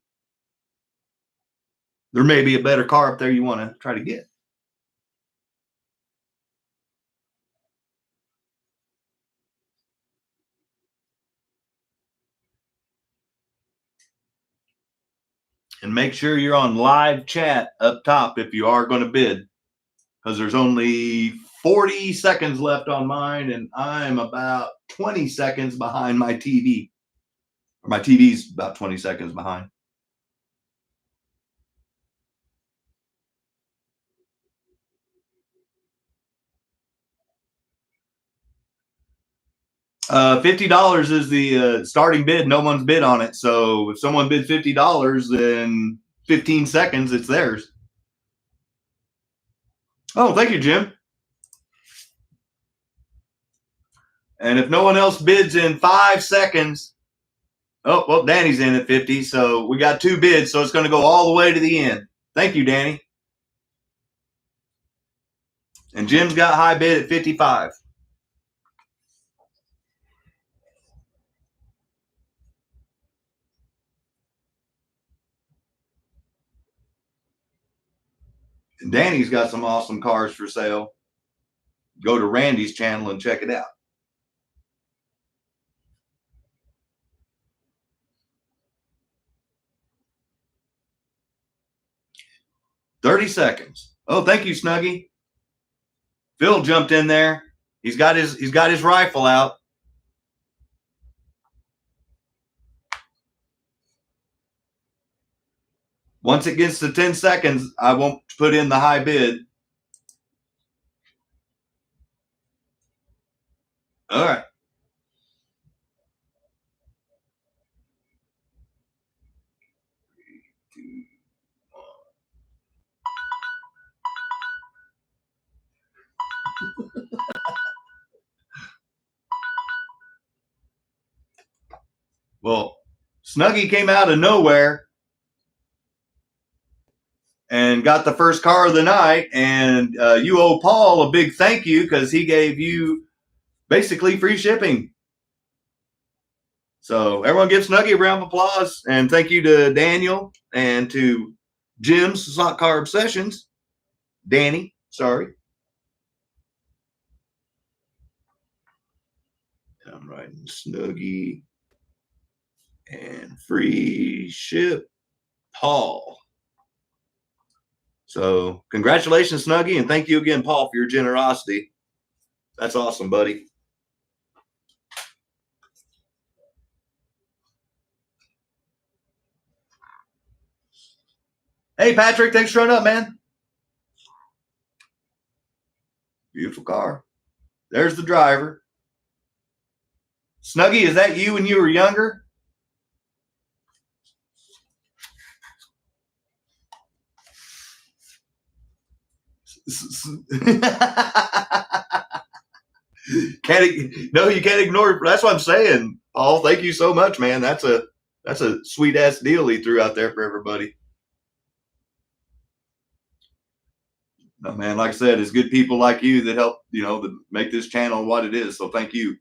There may be a better car up there you want to try to get. And make sure you're on live chat up top if you are going to bid, because there's only 40 seconds left on mine, and I'm about 20 seconds behind my TV. Or my TV's about 20 seconds behind. $50 is the starting bid. No one's bid on it. So if someone bid $50, then 15 seconds, it's theirs. Oh, thank you, Jim. And if no one else bids in 5 seconds, oh, well, Danny's in at 50. So we got 2 bids. So it's going to go all the way to the end. Thank you, Danny. And Jim's got high bid at 55. And Danny's got some awesome cars for sale. Go to Randy's channel and check it out. $30 seconds. Oh, thank you, Snuggie. Phil jumped in there. He's got his rifle out. Once it gets to 10 seconds, I won't put in the high bid. All right. Well, Snuggie came out of nowhere and got the first car of the night. And you owe Paul a big thank you because he gave you basically free shipping. So everyone give Snuggie a round of applause. And thank you to Daniel and to Jim's SLOTCAR Obsessions. Danny, sorry. I'm writing Snuggie and free ship Paul. So congratulations, Snuggie, and thank you again, Paul, for your generosity. That's awesome, buddy. Hey, Patrick, thanks for showing up, man. Beautiful car. There's the driver. Snuggie, is that you when you were younger? No, you can't ignore it. That's what I'm saying, Paul. Thank you so much, man. That's a sweet ass deal he threw out there for everybody. No, man, like I said, it's good people like you that help, that make this channel what it is. So thank you.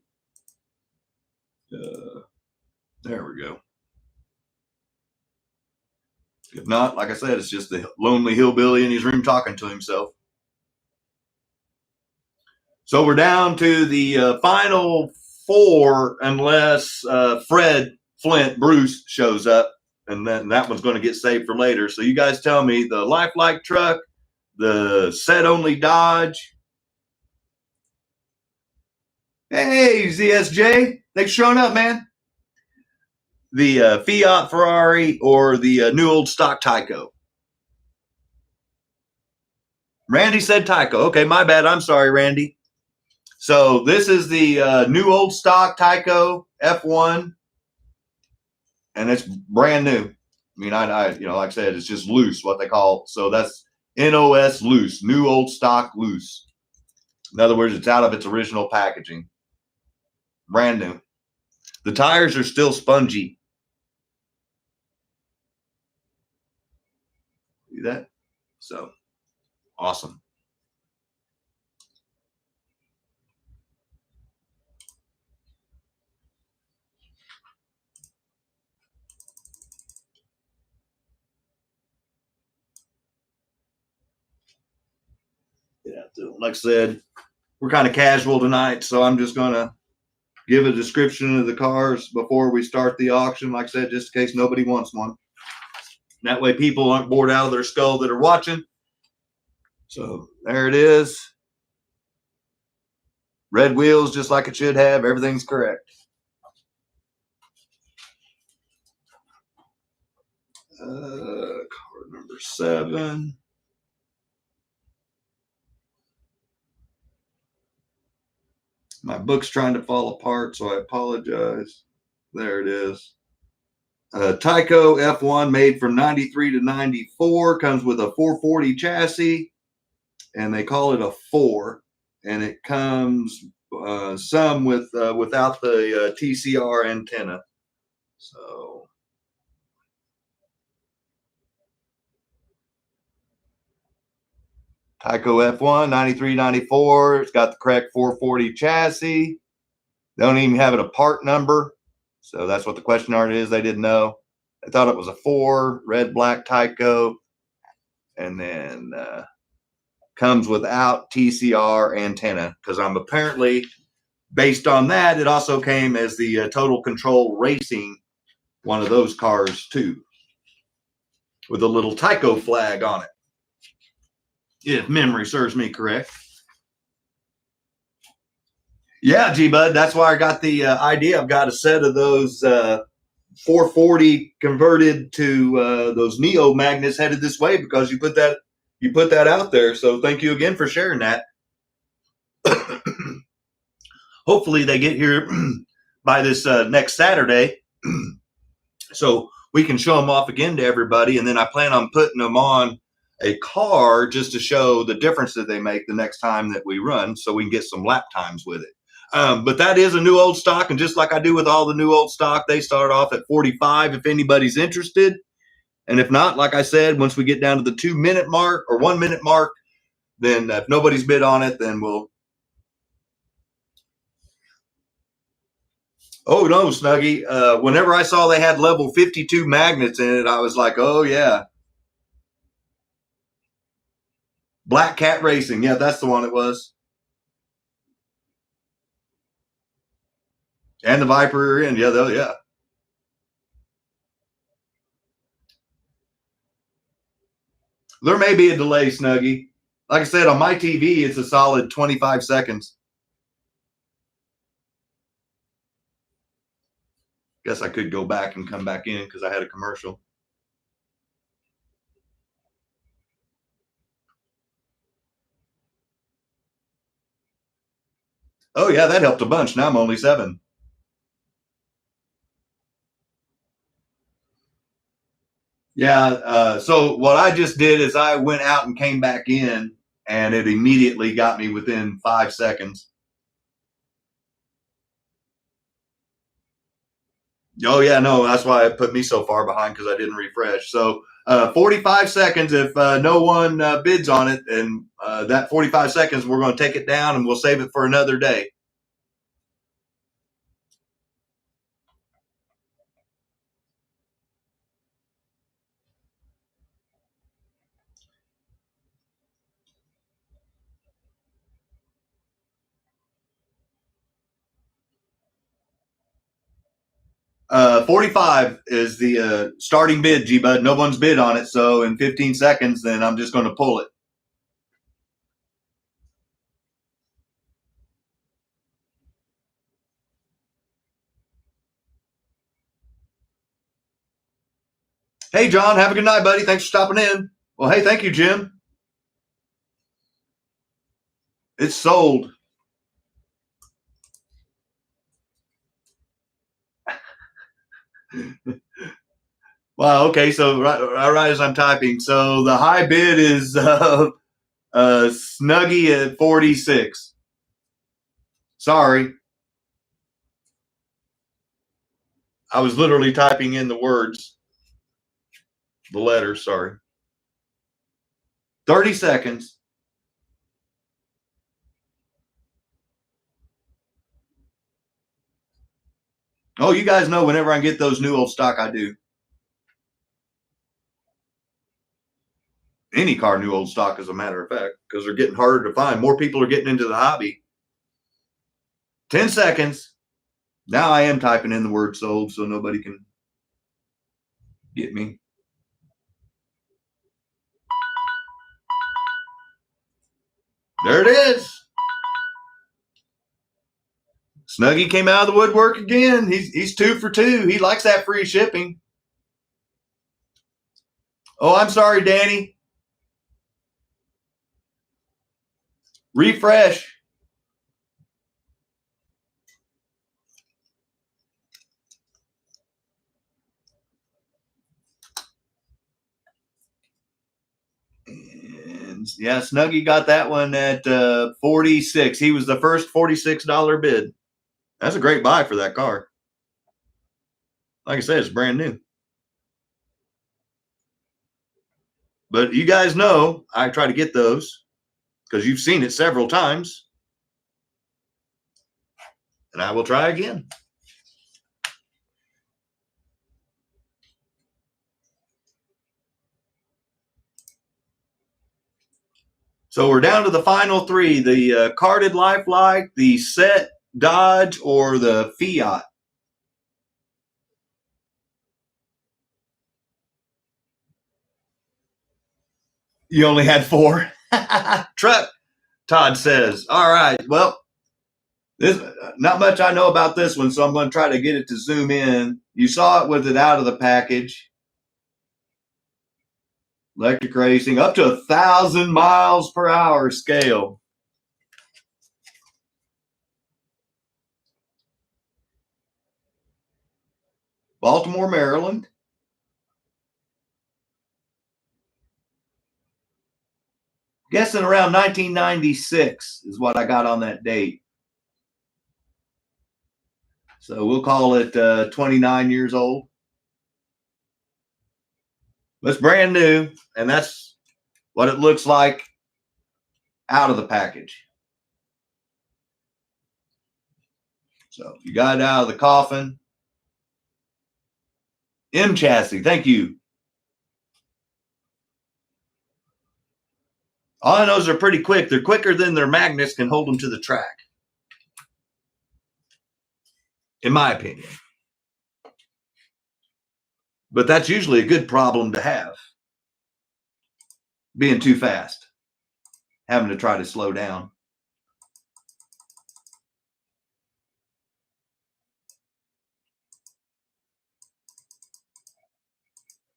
There we go. If not, like I said, it's just the lonely hillbilly in his room talking to himself. So we're down to the final 4, unless Fred Flint Bruce shows up, and then that one's going to get saved for later. So you guys tell me the lifelike truck, the set only Dodge. Hey, ZSJ, thanks for showing up, man. The Fiat Ferrari or the new old stock TYCO. Randy said TYCO. Okay, my bad. I'm sorry, Randy. So this is the new old stock TYCO F1, and it's brand new. I mean, I like I said, it's just loose, what they call. So that's NOS loose, new old stock loose. In other words, it's out of its original packaging. Brand new. The tires are still spongy. See that? So awesome. Yeah, like I said, we're kind of casual tonight, so I'm just going to give a description of the cars before we start the auction, like I said, just in case nobody wants one. That way people aren't bored out of their skull that are watching. So there it is. Red wheels, just like it should have. Everything's correct. Car number 7. My book's trying to fall apart, so I apologize. There it is. TYCO F1 made from 93 to 94. Comes with a 440 chassis. and they call it a 4, and it comes some with without the TCR antenna. So TYCO F1 9394. It's got the correct 440 chassis. They don't even have it a part number, so that's what the question art is. They didn't know. They thought it was a 4 red black TYCO, and then comes without TCR antenna, because I'm apparently, based on that, it also came as the Total Control Racing, one of those cars too, with a little TYCO flag on it, if memory serves me correct. Yeah, G-Bud, that's why I got the idea. I've got a set of those 440 converted to those Neo magnets headed this way, because you put that out there. So thank you again for sharing that. Hopefully they get here by this next Saturday, so we can show them off again to everybody. And then I plan on putting them on a car just to show the difference that they make the next time that we run, so we can get some lap times with it. But that is a new old stock, and just like I do with all the new old stock, they start off at 45 if anybody's interested. And if not, like I said, once we get down to the 2-minute mark or 1-minute mark, then if nobody's bid on it, then we'll. Oh no, Snuggie. Whenever I saw they had level 52 magnets in it, I was like, oh yeah. Black Cat Racing. Yeah, that's the one it was. And the Viper in. Yeah, yeah. There may be a delay, Snuggie. Like I said, on my TV, it's a solid 25 seconds. Guess I could go back and come back in because I had a commercial. Oh, yeah, that helped a bunch. Now I'm only 7. Yeah, so what I just did is I went out and came back in, and it immediately got me within 5 seconds. Oh, yeah, no, that's why it put me so far behind, because I didn't refresh. So 45 seconds if no one bids on it, and that 45 seconds, we're going to take it down, and we'll save it for another day. 45 is the starting bid, G-Bud. No one's bid on it, so in 15 seconds, then I'm just going to pull it. Hey, John, have a good night, buddy. Thanks for stopping in. Well, hey, thank you, Jim. It's sold. Wow, okay, so right as I'm typing, so the high bid is Snuggie at 46. Sorry. I was literally typing in the words, the letters, sorry. 30 seconds. Oh, you guys know whenever I get those new old stock, I do. Any car, new old stock, as a matter of fact, because they're getting harder to find. More people are getting into the hobby. 10 seconds. Now I am typing in the word sold so nobody can get me. There it is. Snuggie came out of the woodwork again. He's 2 for 2. He likes that free shipping. Oh, I'm sorry, Danny. Refresh. And wins. Yeah, Snuggie got that one at 46. He was the first $46 bid. That's a great buy for that car. Like I said, it's brand new. But you guys know I try to get those because you've seen it several times. And I will try again. So we're down to the final three, the carded Lifelike, the set Dodge, or the Fiat. You only had four? Truck, Todd says. All right, well, this not much I know about this one, so I'm going to try to get it to zoom in. You saw it with it out of the package. Electric racing, up to 1,000 miles per hour scale. Baltimore, Maryland. Guessing around 1996 is what I got on that date. So we'll call it 29 years old. It's brand new, and that's what it looks like out of the package. So you got it out of the coffin. M chassis, thank you. All I know is they're pretty quick. They're quicker than their magnets can hold them to the track, in my opinion. But that's usually a good problem to have, being too fast, having to try to slow down.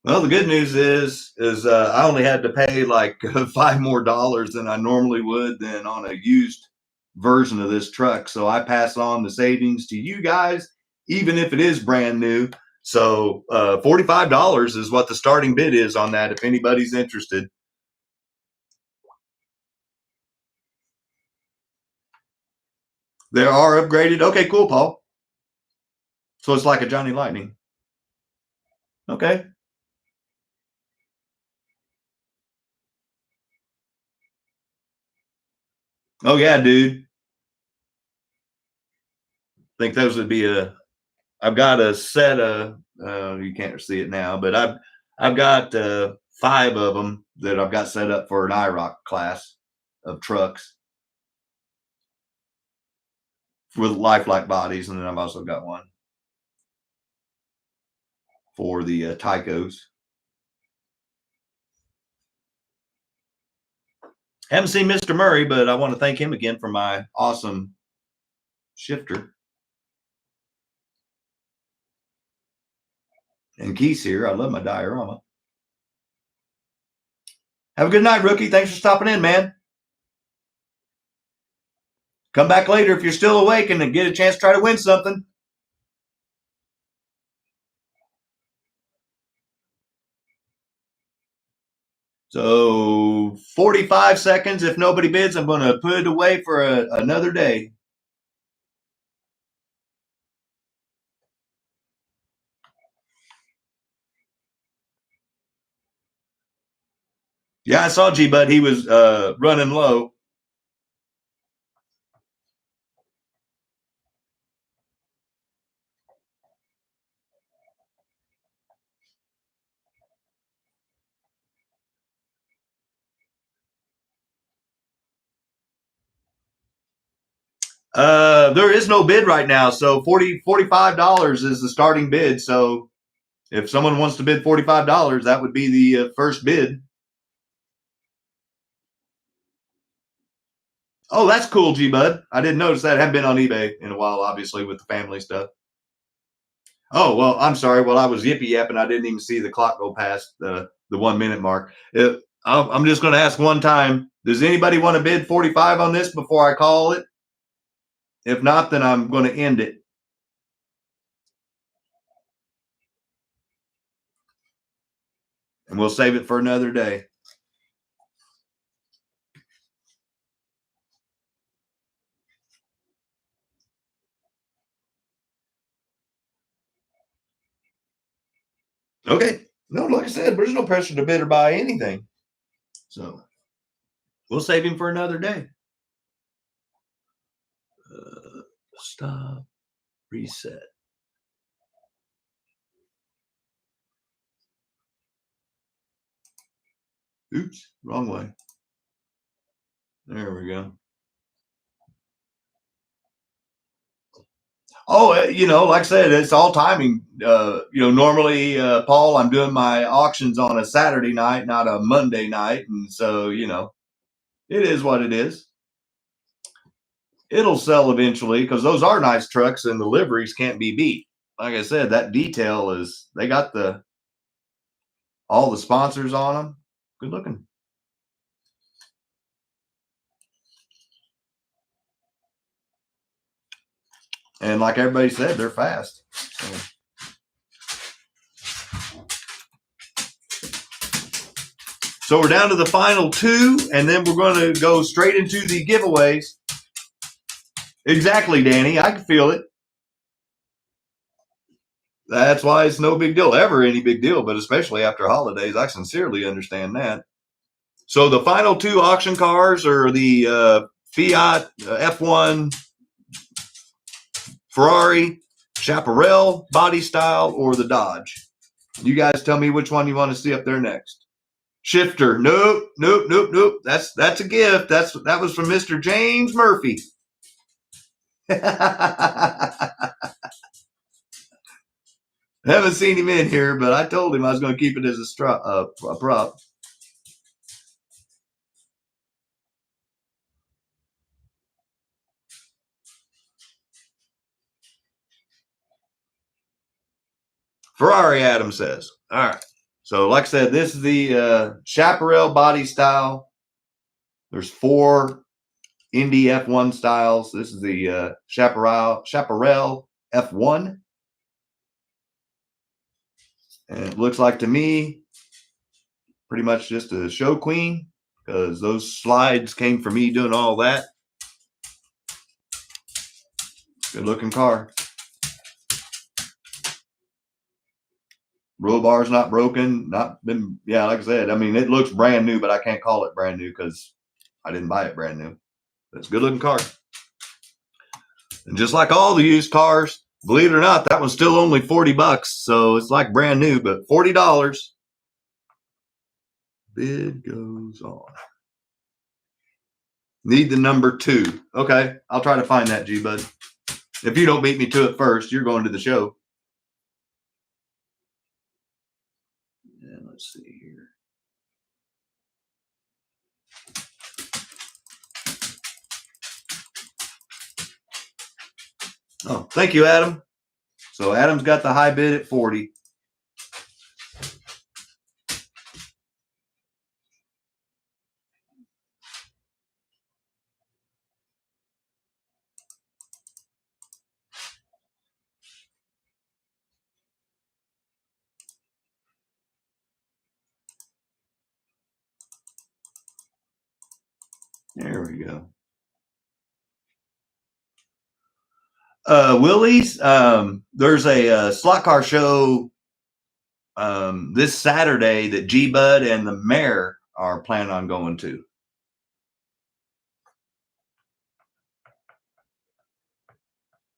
Well, the good news is I only had to pay like $5 more than I normally would than on a used version of this truck. So I pass on the savings to you guys, even if it is brand new. So $45 is what the starting bid is on that, if anybody's interested. They are upgraded. Okay, cool, Paul. So it's like a Johnny Lightning. Okay. Oh yeah, dude. I think those would be I've got a set of you can't see it now, but I've got 5 of them that I've got set up for an IROC class of trucks with lifelike bodies, and then I've also got one for the TYCOs. Haven't seen Mr. Murray, but I want to thank him again for my awesome shifter. And Keith's here. I love my diorama. Have a good night, rookie. Thanks for stopping in, man. Come back later if you're still awake and get a chance to try to win something. So 45 seconds. If nobody bids, I'm going to put it away for another day. Yeah, I saw G-Bud. He was running low. There is no bid right now. So $45 is the starting bid. So if someone wants to bid $45, that would be the first bid. Oh, that's cool, G-Bud. I didn't notice that. I haven't been on eBay in a while, obviously, with the family stuff. Oh, well, I'm sorry. Well, I was yippy yapping. I didn't even see the clock go past the 1 minute mark. I'm just going to ask one time. Does anybody want to bid 45 on this before I call it? If not, then I'm going to end it. And we'll save it for another day. Okay. No, like I said, there's no pressure to bid or buy anything. So we'll save him for another day. Stop. Reset. Oops, wrong way. There we go. Oh, like I said, it's all timing. Normally, Paul, I'm doing my auctions on a Saturday night, not a Monday night. And so, it is what it is. It'll sell eventually because those are nice trucks and the liveries can't be beat. Like I said, that detail they got all the sponsors on them. Good looking. And like everybody said, they're fast. So we're down to the final two, and then we're going to go straight into the giveaways. Exactly, Danny. I can feel it. That's why it's no big deal, ever any big deal, but especially after holidays, I sincerely understand that. So the final two auction cars are the Fiat F1 Ferrari Chaparral body style or the Dodge. You guys tell me which one you want to see up there next. Shifter. Nope. That's a gift. That was from Mr. James Murphy. Haven't seen him in here, but I told him I was going to keep it as a prop. Ferrari, Adam says. All right. So, like I said, this is the Chaparral body style. There's 4 Indy F1 styles. This is the Chaparral F1. And it looks like to me pretty much just a show queen because those slides came from me doing all that. Good looking car. Roll bar's not broken, not been, yeah, like I said, I mean, it looks brand new, but I can't call it brand new because I didn't buy it brand new. It's a good looking car. And just like all the used cars, believe it or not, that one's still only $40. So it's like brand new, but $40. Bid goes on. Need the number 2. Okay, I'll try to find that, G-Bud. If you don't beat me to it first, you're going to the show. Yeah, let's see here. Oh, thank you, Adam. So Adam's got the high bid at 40. There we go. Willie's, there's a slot car show this Saturday that G-Bud and the mayor are planning on going to.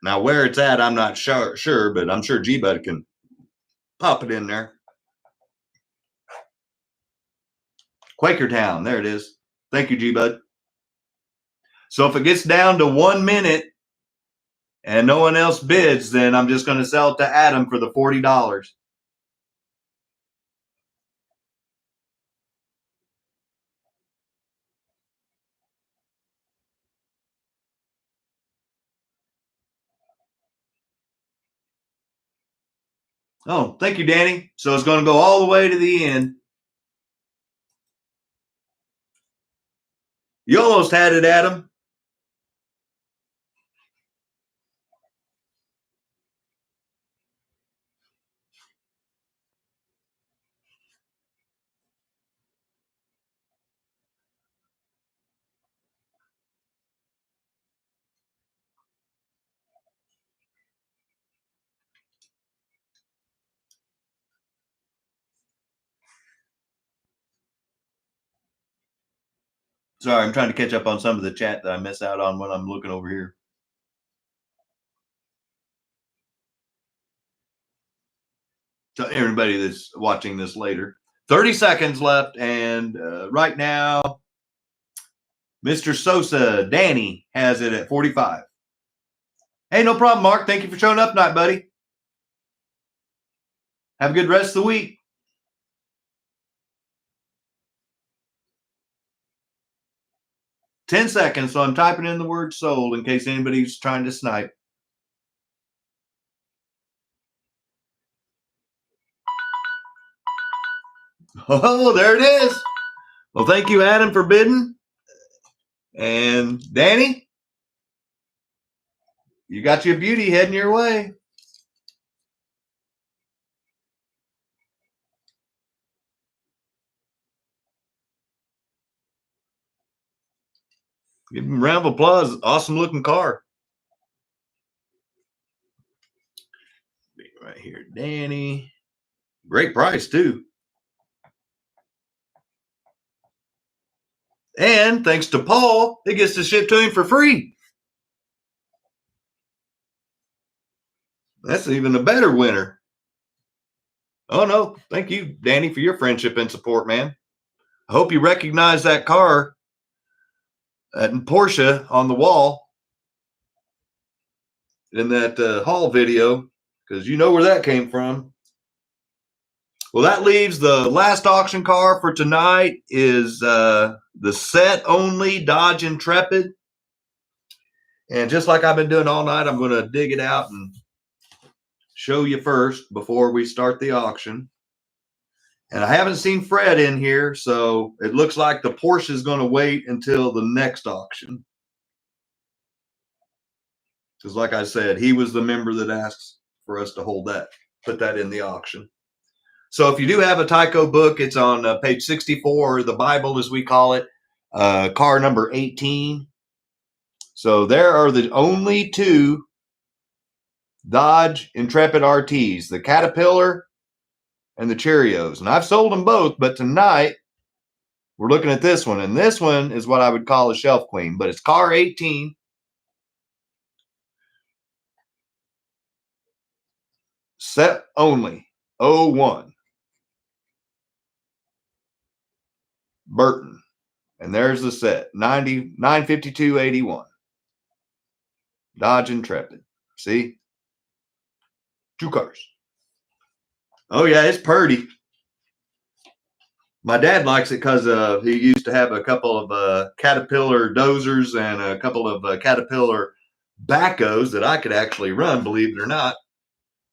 Now, where it's at, I'm not sure, but I'm sure G-Bud can pop it in there. Quakertown, there it is. Thank you, G-Bud. So if it gets down to 1 minute and no one else bids, then I'm just going to sell it to Adam for the $40. Oh, thank you, Danny. So it's going to go all the way to the end. You almost had it, Adam. Sorry, I'm trying to catch up on some of the chat that I miss out on when I'm looking over here. To everybody that's watching this later. 30 seconds left, and right now, Mr. Sosa, Danny, has it at 45. Hey, no problem, Mark. Thank you for showing up tonight, buddy. Have a good rest of the week. Ten seconds, so I'm typing in the word sold in case anybody's trying to snipe. Oh, there it is. Well, thank you, Adam, for bidding. And Danny, you got your beauty heading your way. Give him a round of applause. Awesome looking car. Right here, Danny. Great price, too. And thanks to Paul, it gets to ship to him for free. That's even a better winner. Oh, no. Thank you, Danny, for your friendship and support, man. I hope you recognize that car and Porsche on the wall in that haul video, because you know where that came from. Well, that leaves the last auction car for tonight is the set only Dodge Intrepid. And just like I've been doing all night, I'm going to dig it out and show you first before we start the auction. And I haven't seen Fred in here, so it looks like the Porsche is going to wait until the next auction. Because like I said, he was the member that asked for us to hold that, put that in the auction. So if you do have a TYCO book, it's on page 64, or the Bible as we call it, car number 18. So there are the only two Dodge Intrepid RTs, the Caterpillar and the Cheerios. And I've sold them both, but tonight we're looking at this one. And this one is what I would call a shelf queen, but it's car 18. Set only, 01. Burton. And there's the set, 952.81. Dodge Intrepid. See? Two cars. Oh, yeah, it's purty. My dad likes it because he used to have a couple of Caterpillar dozers and a couple of Caterpillar backhoes that I could actually run, believe it or not.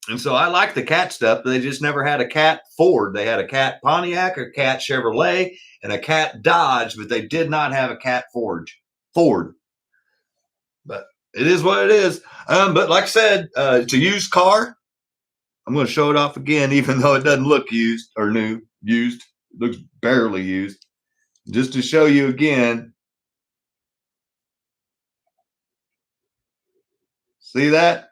And so I like the Cat stuff, but they just never had a Cat Ford. They had a Cat Pontiac, a Cat Chevrolet, and a Cat Dodge, but they did not have a Cat Ford. But it is what it is. But like I said, it's a used car. I'm going to show it off again, even though it doesn't look used or new. Used. It looks barely used. Just to show you again. See that?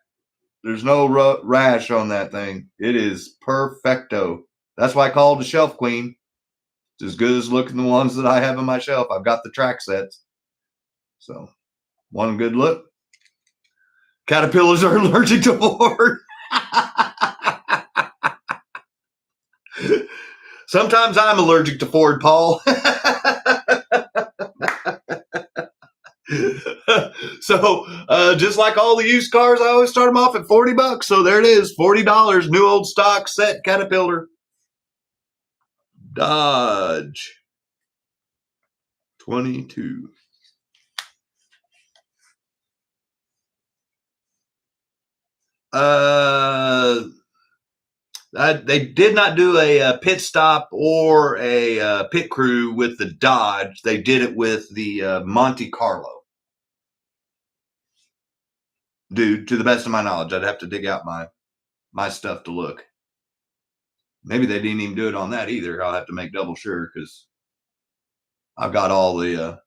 There's no rash on that thing. It is perfecto. That's why I call it a shelf queen. It's as good as looking the ones that I have on my shelf. I've got the track sets. So, one good look. Caterpillars are allergic to Ford. Sometimes I'm allergic to Ford, Paul. So just like all the used cars, I always start them off at $40. So there it is, $40, new old stock set Caterpillar Dodge 22. They did not do a pit stop or a pit crew with the Dodge. They did it with the Monte Carlo. Dude, to the best of my knowledge, I'd have to dig out my stuff to look. Maybe they didn't even do it on that either. I'll have to make double sure because I've got all the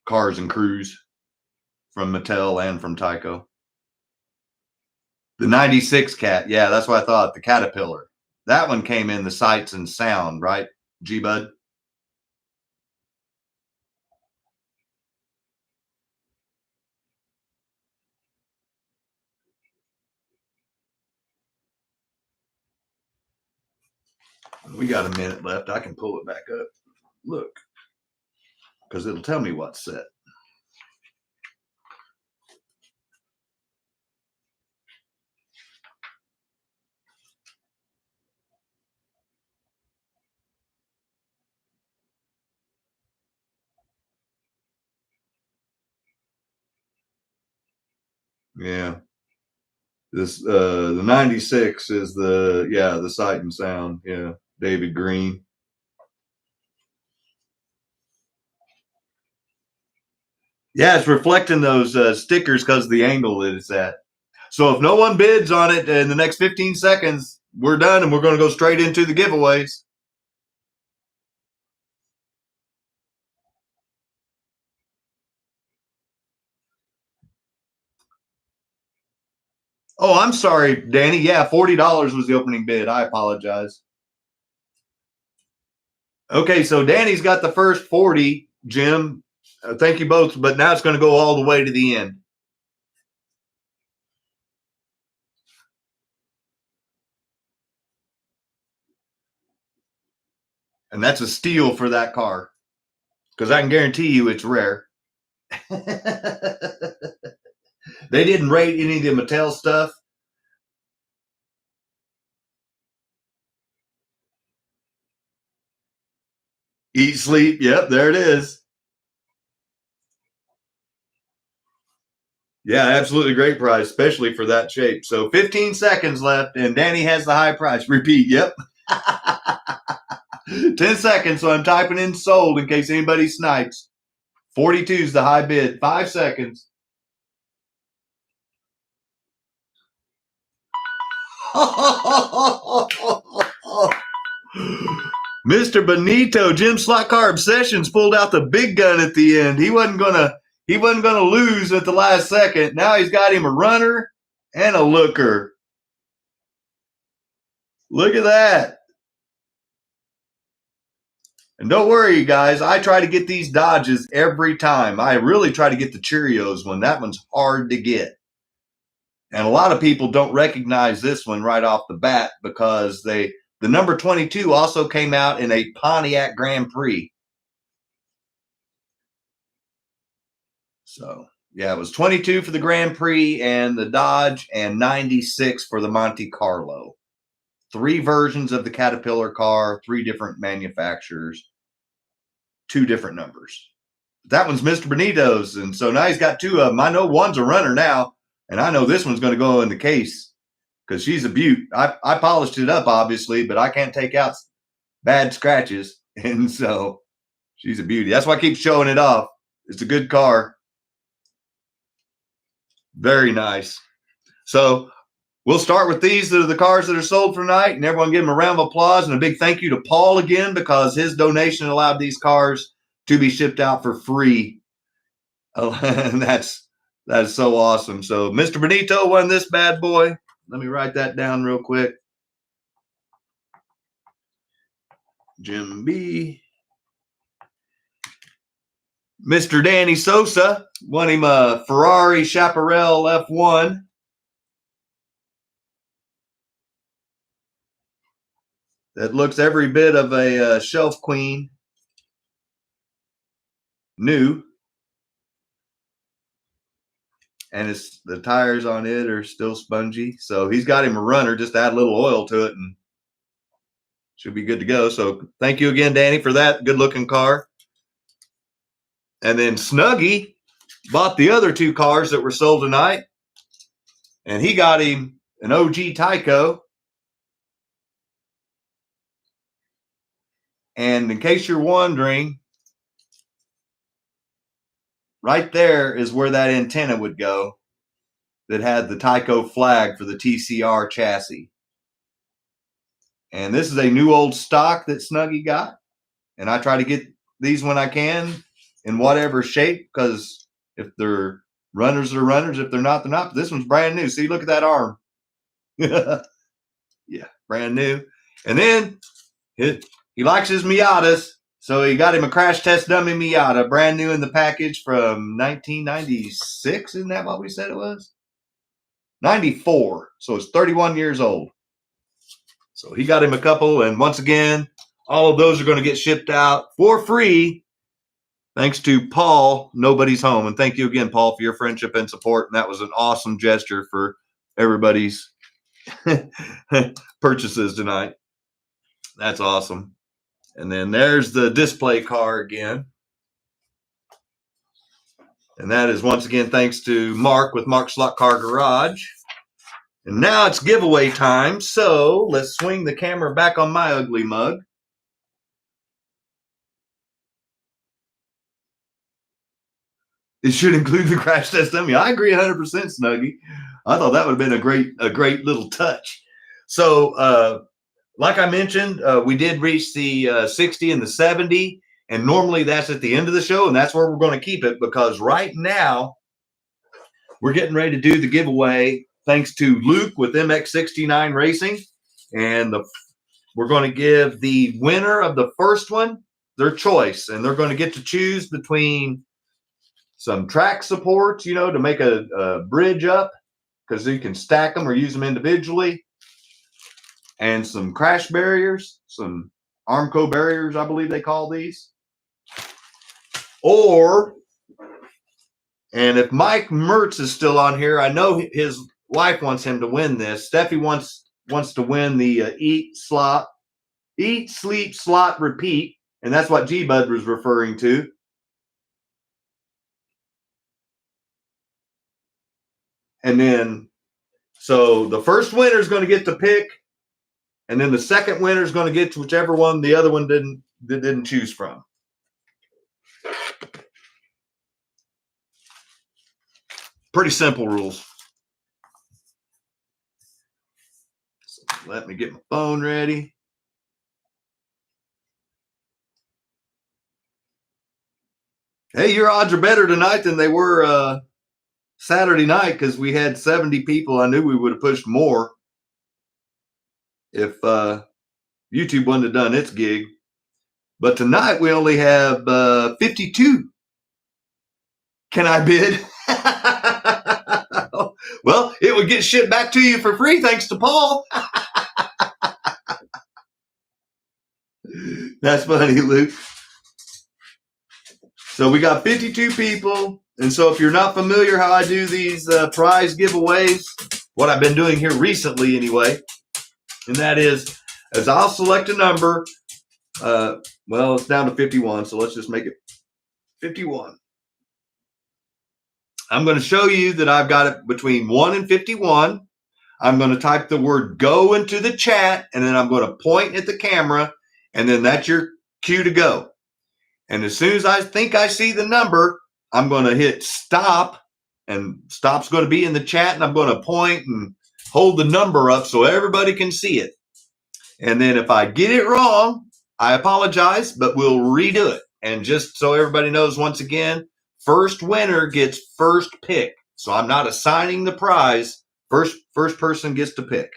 cars and crews from Mattel and from TYCO. The 96 Cat. Yeah, that's what I thought. The Caterpillar. That one came in the Sights and Sound, right, G-Bud? We got a minute left. I can pull it back up. Look, because it'll tell me what's set. Yeah. This the 96 is the Sight and Sound. Yeah. David Green. Yeah, it's reflecting those stickers because of the angle that it's at. So if no one bids on it in the next 15 seconds, we're done and we're going to go straight into the giveaways. Oh, I'm sorry, Danny. Yeah, $40 was the opening bid. I apologize. Okay, so Danny's got the first 40, Jim. Thank you both, but now it's going to go all the way to the end. And that's a steal for that car because I can guarantee you it's rare. They didn't rate any of the Mattel stuff. Eat, sleep. Yep, there it is. Yeah, absolutely great price, especially for that shape. So 15 seconds left, and Danny has the high price. Repeat. Yep. 10 seconds, so I'm typing in sold in case anybody snipes. 42 is the high bid. 5 seconds. Mr. Benito, Jim SLOTCAR Obsessions pulled out the big gun at the end. He wasn't gonna lose at the last second. Now he's got him a runner and a looker. Look at that. And don't worry, guys. I try to get these Dodges every time. I really try to get the Cheerios one. That one's hard to get. And a lot of people don't recognize this one right off the bat because the number 22 also came out in a Pontiac Grand Prix. So, yeah, it was 22 for the Grand Prix and the Dodge and 96 for the Monte Carlo. 3 versions of the Caterpillar car, 3 different manufacturers, 2 different numbers. That one's Mr. Benito's, and so now he's got 2 of them. I know one's a runner now, and I know this one's going to go in the case because she's a beaut. I polished it up, obviously, but I can't take out bad scratches, and so she's a beauty. That's why I keep showing it off. It's a good car. Very nice. So we'll start with these that are the cars that are sold for tonight, and everyone give him a round of applause and a big thank you to Paul again because his donation allowed these cars to be shipped out for free. And that is so awesome. So Mr. Benito won this bad boy. Let me write that down real quick. Jim B. Mr. Danny Sosa won him a Ferrari Chaparral F1. That looks every bit of a Shelf Queen. New. And the tires on it are still spongy. So he's got him a runner. Just add a little oil to it and should be good to go. So thank you again, Danny, for that good-looking car. And then Snuggy bought the other 2 cars that were sold tonight. And he got him an OG TYCO. And in case you're wondering, right there is where that antenna would go that had the TYCO flag for the TCR chassis. And this is a new old stock that Snuggy got. And I try to get these when I can in whatever shape because if they're runners, they're runners. If they're not, they're not. But this one's brand new. See, look at that arm. Yeah, brand new. And then he likes his Miatas. So he got him a crash test dummy Miata, brand new in the package from 1996. Isn't that what we said it was? 94. So it's 31 years old. So he got him a couple. And once again, all of those are going to get shipped out for free. Thanks to Paul, Nobody's Home. And thank you again, Paul, for your friendship and support. And that was an awesome gesture for everybody's purchases tonight. That's awesome. And then there's the display car again. And that is once again thanks to Mark with Mark's SLOTCAR Garage. And now it's giveaway time. So let's swing the camera back on my ugly mug. It should include the crash test dummy. I agree 100%, Snuggie. I thought that would have been a great little touch. So, like I mentioned, we did reach the 60 and the 70, and normally that's at the end of the show, and that's where we're going to keep it because right now we're getting ready to do the giveaway thanks to Luke with MX69 Racing, and we're going to give the winner of the first one their choice, and they're going to get to choose between some track supports, to make a bridge up because you can stack them or use them individually, and some crash barriers, some Armco barriers, I believe they call these. And if Mike Mertz is still on here, I know his wife wants him to win this. Steffi wants to win the Eat, Sleep, Slot, Repeat, and that's what G-Bud was referring to. And then, so the first winner is going to get to pick, and then the second winner is going to get to whichever one the other one didn't choose from. Pretty simple rules. So let me get my phone ready. Hey, your odds are better tonight than they were Saturday night because we had 70 people. I knew we would have pushed more if YouTube wouldn't have done its gig. But tonight we only have 52. Can I bid? Well, it would get shipped back to you for free thanks to Paul. That's funny, Luke. So we got 52 people. And so if you're not familiar how I do these prize giveaways, what I've been doing here recently anyway, and that is, as I'll select a number, well, it's down to 51, so let's just make it 51. I'm going to show you that I've got it between 1 and 51. I'm going to type the word go into the chat, and then I'm going to point at the camera, and then that's your cue to go. And as soon as I think I see the number, I'm going to hit stop, and stop's going to be in the chat, and I'm going to point and hold the number up so everybody can see it. And then if I get it wrong, I apologize, but we'll redo it. And just so everybody knows, once again, first winner gets first pick. So I'm not assigning the prize. First person gets to pick.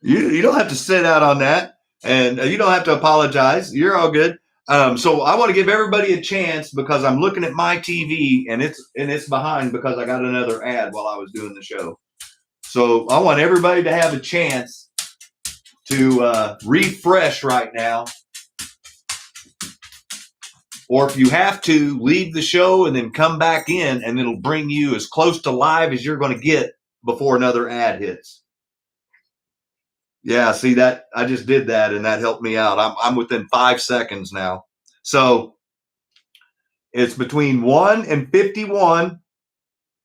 You don't have to sit out on that, and you don't have to apologize. You're all good. So I want to give everybody a chance because I'm looking at my TV and it's behind because I got another ad while I was doing the show. So I want everybody to have a chance to refresh right now. Or if you have to, leave the show and then come back in, and it'll bring you as close to live as you're going to get before another ad hits. Yeah, see that? I just did that, and that helped me out. I'm within 5 seconds now. So it's between 1 and 51.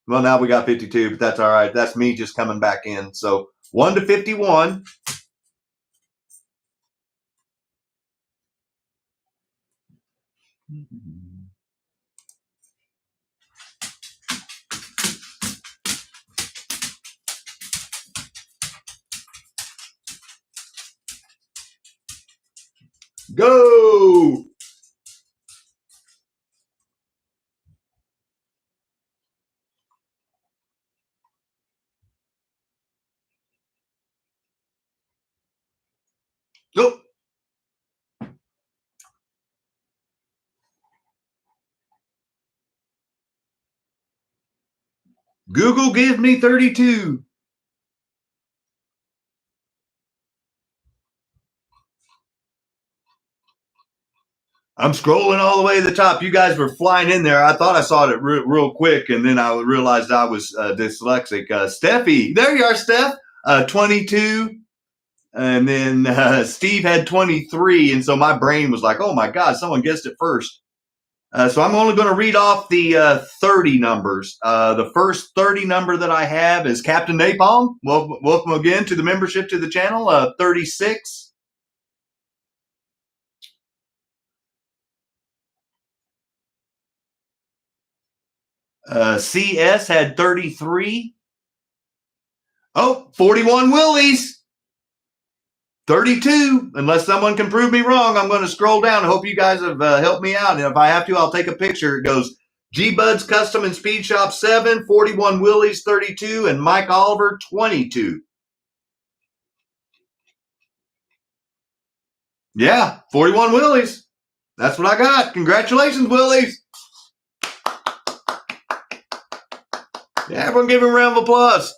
Well, now we got 52, but that's all right. That's me just coming back in. So 1 to 51. Go! Go! Google, give me 32. I'm scrolling all the way to the top. You guys were flying in there. I thought I saw it real quick, and then I realized I was dyslexic. Steffi, there you are, Steph. 22. And then Steve had 23. And so my brain was like, oh my God, someone guessed it first. So I'm only going to read off the 30 numbers. The first 30 number that I have is Captain Napalm. Welcome again to the membership to the channel. 36. CS had 33. Oh, 41 Willies. 32. Unless someone can prove me wrong, I'm going to scroll down. I hope you guys have helped me out. And if I have to, I'll take a picture. It goes G-Buds Custom and Speed Shop 7, 41 Willies 32, and Mike Oliver 22. Yeah, 41 Willies. That's what I got. Congratulations, Willies. Yeah, everyone give him a round of applause.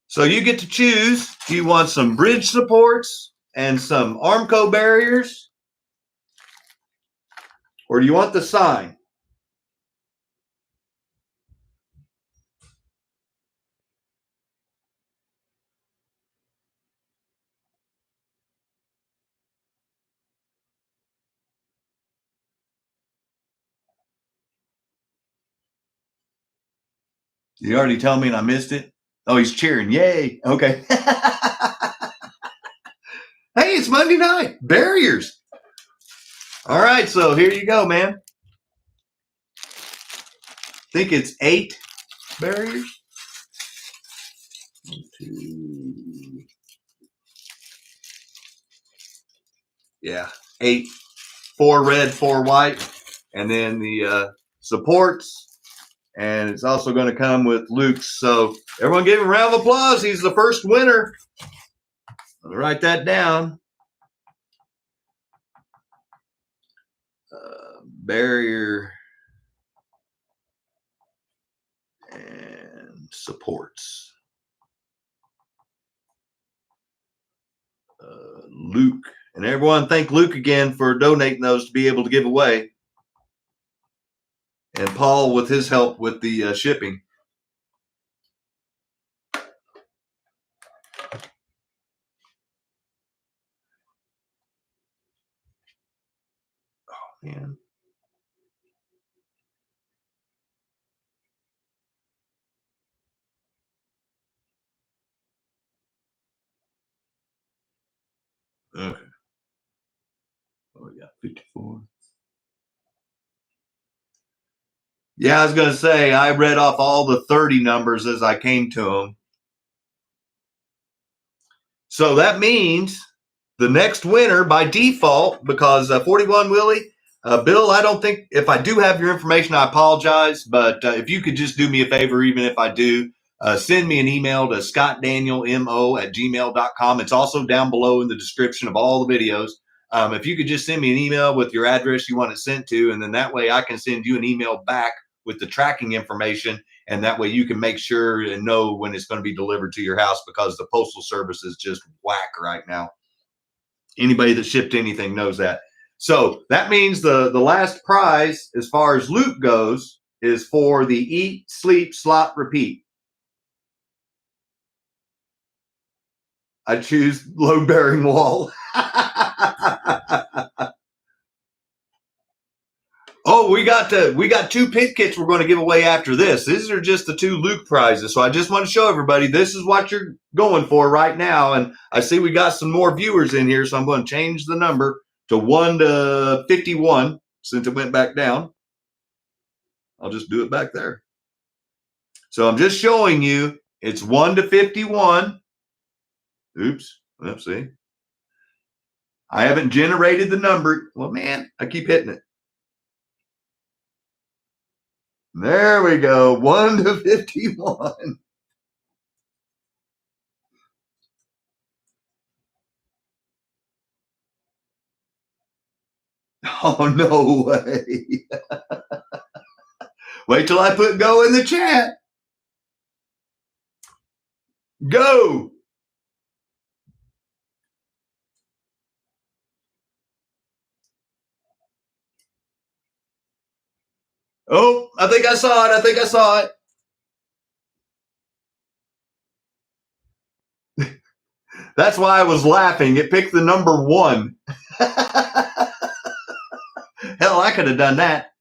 So you get to choose. Do you want some bridge supports and some Armco barriers? Or do you want the sign? You already tell me and I missed it? Oh, he's cheering. Yay. Okay. Hey, it's Monday night. Barriers. All right, so here you go, man. I think it's 8 barriers. 1, 2. Yeah, 8. 4 red, 4 white. And then the supports. And it's also going to come with Luke's. So everyone give him a round of applause. He's the first winner. I'll write that down. Barrier and supports. Luke. And everyone thank Luke again for donating those to be able to give away. And Paul with his help with the shipping. Oh, man. Okay. Oh, yeah, 54. Yeah, I was going to say, I read off all the 30 numbers as I came to them. So that means the next winner by default, because 41 Willie, Bill, I don't think, if I do have your information, I apologize. But if you could just do me a favor, even if I do, send me an email to scottdanielmo@gmail.com. It's also down below in the description of all the videos. If you could just send me an email with your address you want it sent to, and then that way I can send you an email back with the tracking information. And that way you can make sure and know when it's going to be delivered to your house, because the postal service is just whack right now. Anybody that shipped anything knows that. So that means the last prize, as far as loot goes, is for the eat, sleep, slot, repeat. I choose load bearing wall. Oh, we got 2 pit kits we're going to give away after this. These are just the 2 Luke prizes. So I just want to show everybody this is what you're going for right now. And I see we got some more viewers in here, so I'm going to change the number to 1 to 51 since it went back down. I'll just do it back there. So I'm just showing you it's 1 to 51. Oops. Let's see. I haven't generated the number. Well, man, I keep hitting it. There we go. 1 to 51. Oh, no way. Wait till I put go in the chat. Go. Oh, I think I saw it. I think I saw it. That's why I was laughing. It picked the number 1. Hell, I could have done that.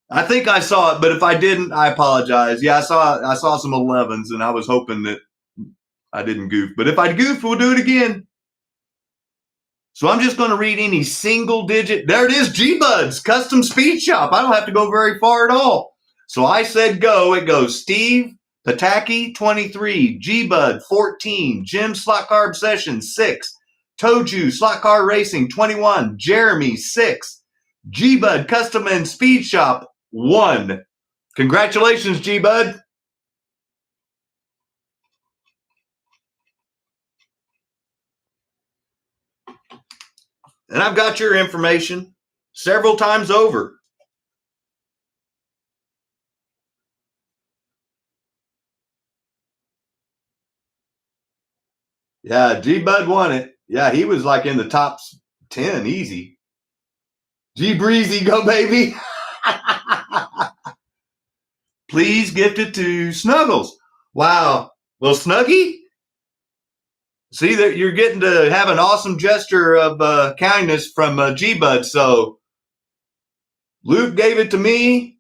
I think I saw it, but if I didn't, I apologize. Yeah, I saw some 11s, and I was hoping that I didn't goof. But if I goof, we'll do it again. So I'm just going to read any single digit. There it is, G-Buds, Custom Speed Shop. I don't have to go very far at all. So I said go. It goes Steve Pataki, 23, G-Bud, 14, Jim Slot Car Obsession, 6, Toju Slot Car Racing, 21, Jeremy, 6, G-Bud Custom and Speed Shop, 1. Congratulations, G-Bud. And I've got your information several times over. Yeah, G-Bud won it. Yeah, he was like in the top 10, easy. G-Breezy, go baby. Please gift it to Snuggles. Wow. Well, Snuggy, see that you're getting to have an awesome gesture of kindness from G-Bud. So Luke gave it to me.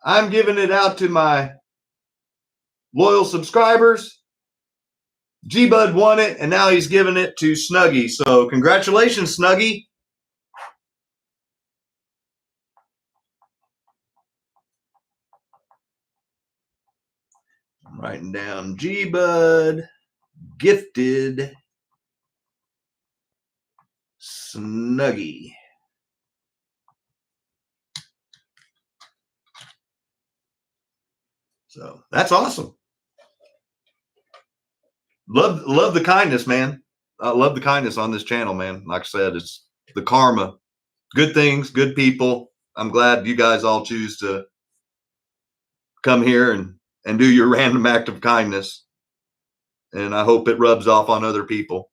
I'm giving it out to my loyal subscribers. G-Bud won it, and now he's giving it to Snuggy. So congratulations, Snuggy. I'm writing down G-Bud gifted Snuggy. So that's awesome. Love the kindness, man. I love the kindness on this channel, man. Like I said, it's the karma. Good things, good people. I'm glad you guys all choose to come here and do your random act of kindness. And I hope it rubs off on other people.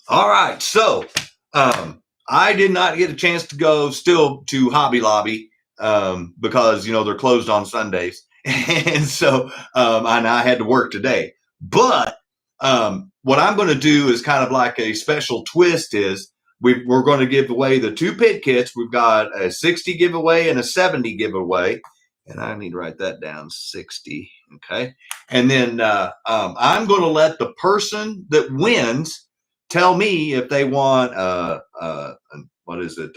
All right. So I did not get a chance to go still to Hobby Lobby because, you know, they're closed on Sundays. And so and I had to work today. But what I'm going to do is kind of like a special twist is we're going to give away the 2 pit kits. We've got a 60 giveaway and a 70 giveaway. And I need to write that down, 60. Okay. And then I'm going to let the person that wins tell me if they want what is it,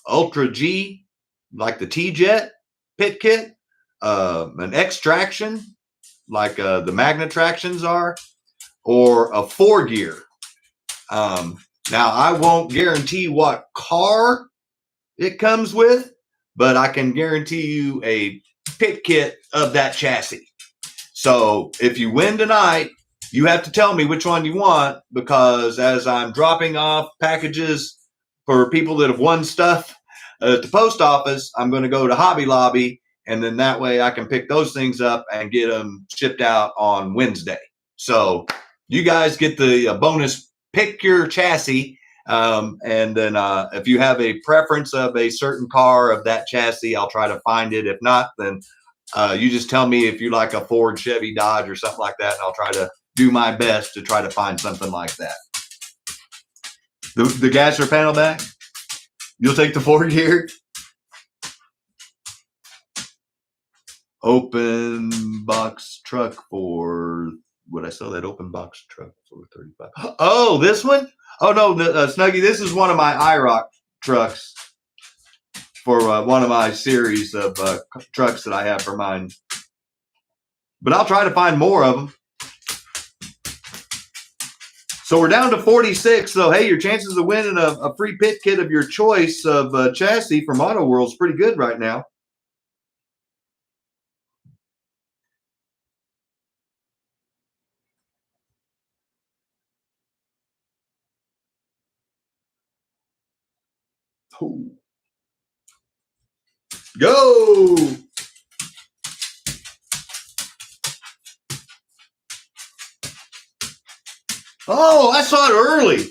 Ultra G, like the T-Jet pit kit, an X-Traction, like the Magna Tractions are, or a 4-gear. Now, I won't guarantee what car it comes with, but I can guarantee you a pit kit of that chassis. So if you win tonight, you have to tell me which one you want, because as I'm dropping off packages for people that have won stuff at the post office, I'm going to go to Hobby Lobby, and then that way I can pick those things up and get them shipped out on Wednesday. So you guys get the bonus pick your chassis. And then if you have a preference of a certain car of that chassis, I'll try to find it. If not, then you just tell me if you like a Ford, Chevy, Dodge, or something like that, and I'll try to do my best to try to find something like that. The gasser panel back? You'll take the 4-gear? Open box truck for, would I sell that open box truck for 35? Oh, this one? Oh, no, Snuggy, this is one of my IROC trucks for one of my series of trucks that I have for mine. But I'll try to find more of them. So we're down to 46. So, hey, your chances of winning a free pit kit of your choice of chassis from Auto World is pretty good right now. Oh. Go! Oh, I saw it early.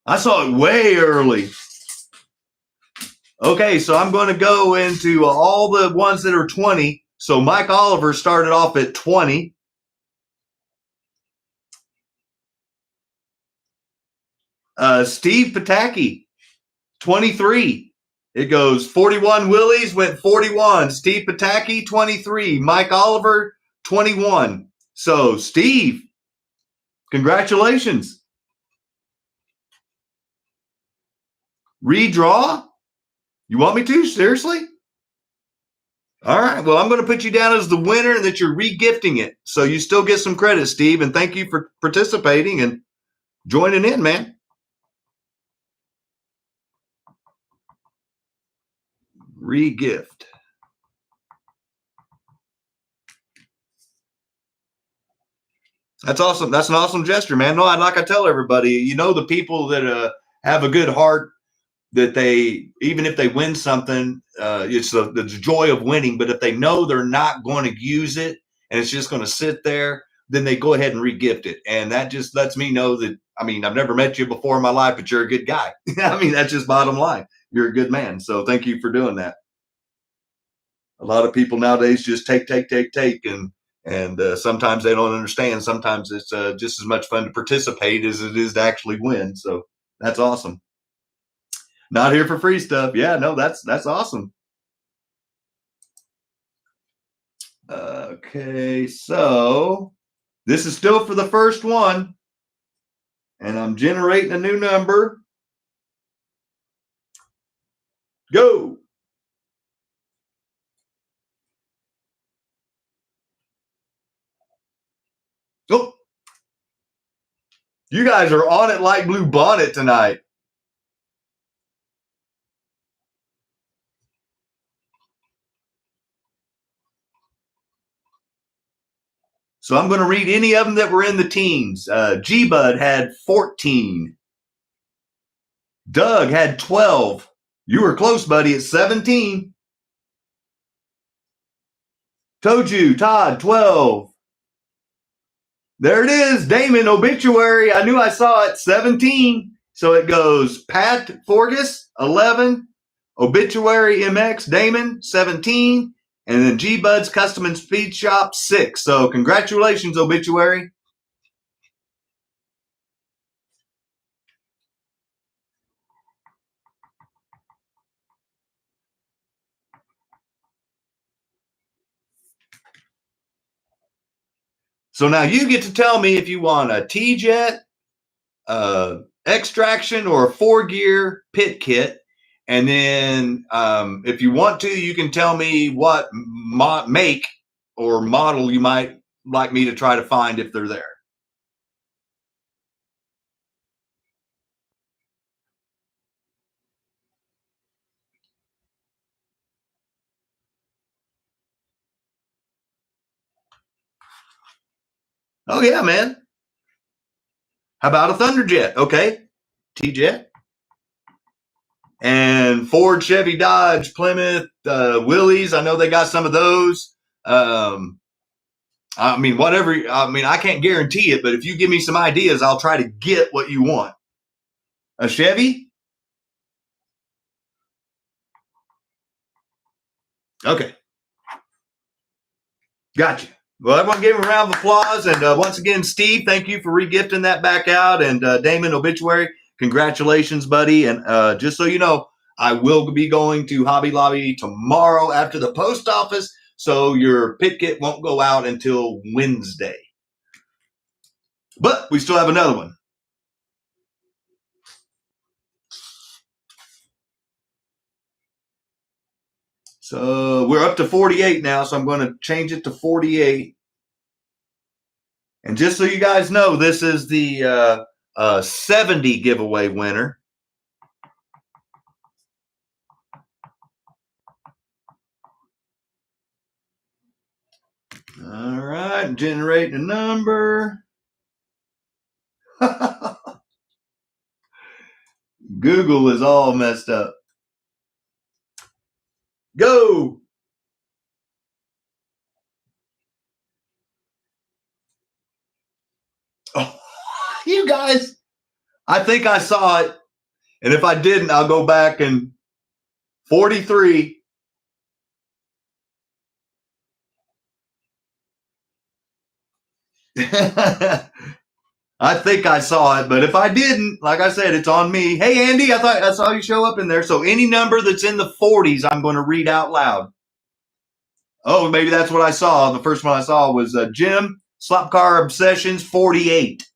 I saw it way early. Okay, so I'm going to go into all the ones that are 20. So Mike Oliver started off at 20. Steve Pataki, 23. It goes 41 Willies, went 41. Steve Pataki, 23. Mike Oliver, 21. So, Steve, congratulations. Redraw? You want me to? Seriously? All right. Well, I'm going to put you down as the winner and that you're regifting it. So you still get some credit, Steve. And thank you for participating and joining in, man. Regift. That's awesome. That's an awesome gesture, man. No, like I tell everybody, you know, the people that have a good heart, that they, even if they win something, it's the joy of winning. But if they know they're not going to use it and it's just going to sit there, then they go ahead and regift it. And that just lets me know that, I mean, I've never met you before in my life, but you're a good guy. I mean, that's just bottom line. You're a good man. So thank you for doing that. A lot of people nowadays just take, and sometimes they don't understand. Sometimes it's just as much fun to participate as it is to actually win. So that's awesome. Not here for free stuff. Yeah, no, that's awesome. Okay, so this is still for the first one, and I'm generating a new number. Go. Oh, you guys are on it like Blue Bonnet tonight. So I'm going to read any of them that were in the teens. G-Bud had 14. Doug had 12. You were close, buddy, at 17. Toju, Todd, 12. There it is, Damon, obituary. I knew I saw it, 17. So it goes Pat Forgus, 11. Obituary MX, Damon, 17. And then G-Bud's Custom and Speed Shop, 6. So congratulations, obituary. So now you get to tell me if you want a T-Jet, extraction, or a 4-gear pit kit. And then if you want to, you can tell me what make or model you might like me to try to find if they're there. Oh, yeah, man. How about a Thunderjet? Okay. T-Jet. And Ford, Chevy, Dodge, Plymouth, Willys. I know they got some of those. I mean, whatever. I mean, I can't guarantee it, but if you give me some ideas, I'll try to get what you want. A Chevy? Okay. Gotcha. Well, everyone give him a round of applause. And once again, Steve, thank you for regifting that back out. And Damon, obituary, congratulations, buddy. And just so you know, I will be going to Hobby Lobby tomorrow after the post office. So your pit kit won't go out until Wednesday. But we still have another one. So we're up to 48 now. So I'm going to change it to 48. And just so you guys know, this is the 70 giveaway winner. All right, generating a number. Google is all messed up. Go. Oh, you guys, I think I saw it. And if I didn't, I'll go back and 43. I think I saw it, but if I didn't, like I said, it's on me. Hey, Andy, I thought I saw you show up in there. So any number that's in the 40s, I'm going to read out loud. Oh, maybe that's what I saw. The first one I saw was Jim, SLOTCAR Obsessions, 48.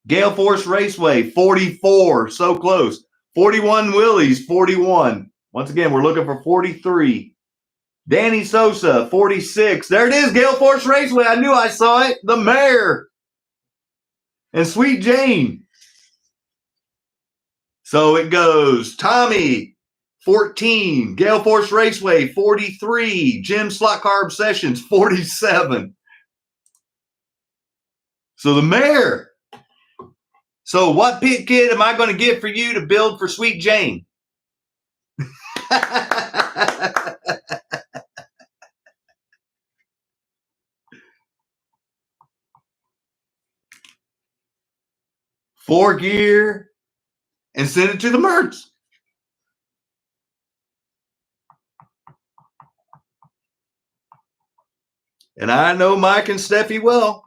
Gale Force Raceway, 44. So close. 41 Willie's, 41. Once again, we're looking for 43. Danny Sosa, 46. There it is, Gale Force Raceway. I knew I saw it. The Mayor. And Sweet Jane. So it goes Tommy, 14. Gale Force Raceway, 43. Jim SLOTCAR Obsessions, 47. So the Mayor. So what pit kit am I going to get for you to build for Sweet Jane? Four gear and send it to the Mertz. And I know Mike and Steffi well.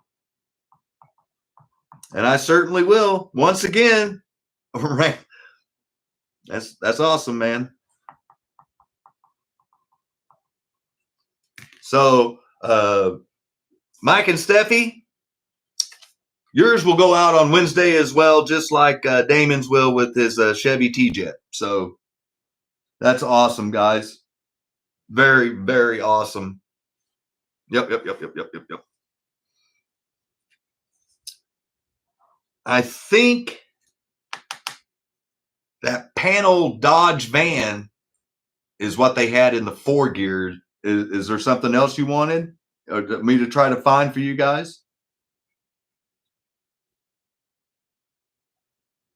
And I certainly will. Once again, that's awesome, man. So, Mike and Steffi, yours will go out on Wednesday as well, just like Damon's will with his Chevy T-Jet. So that's awesome, guys. Very, very awesome. Yep. I think that panel Dodge van is what they had in the 4 gears. Is there something else you wanted me to try to find for you guys?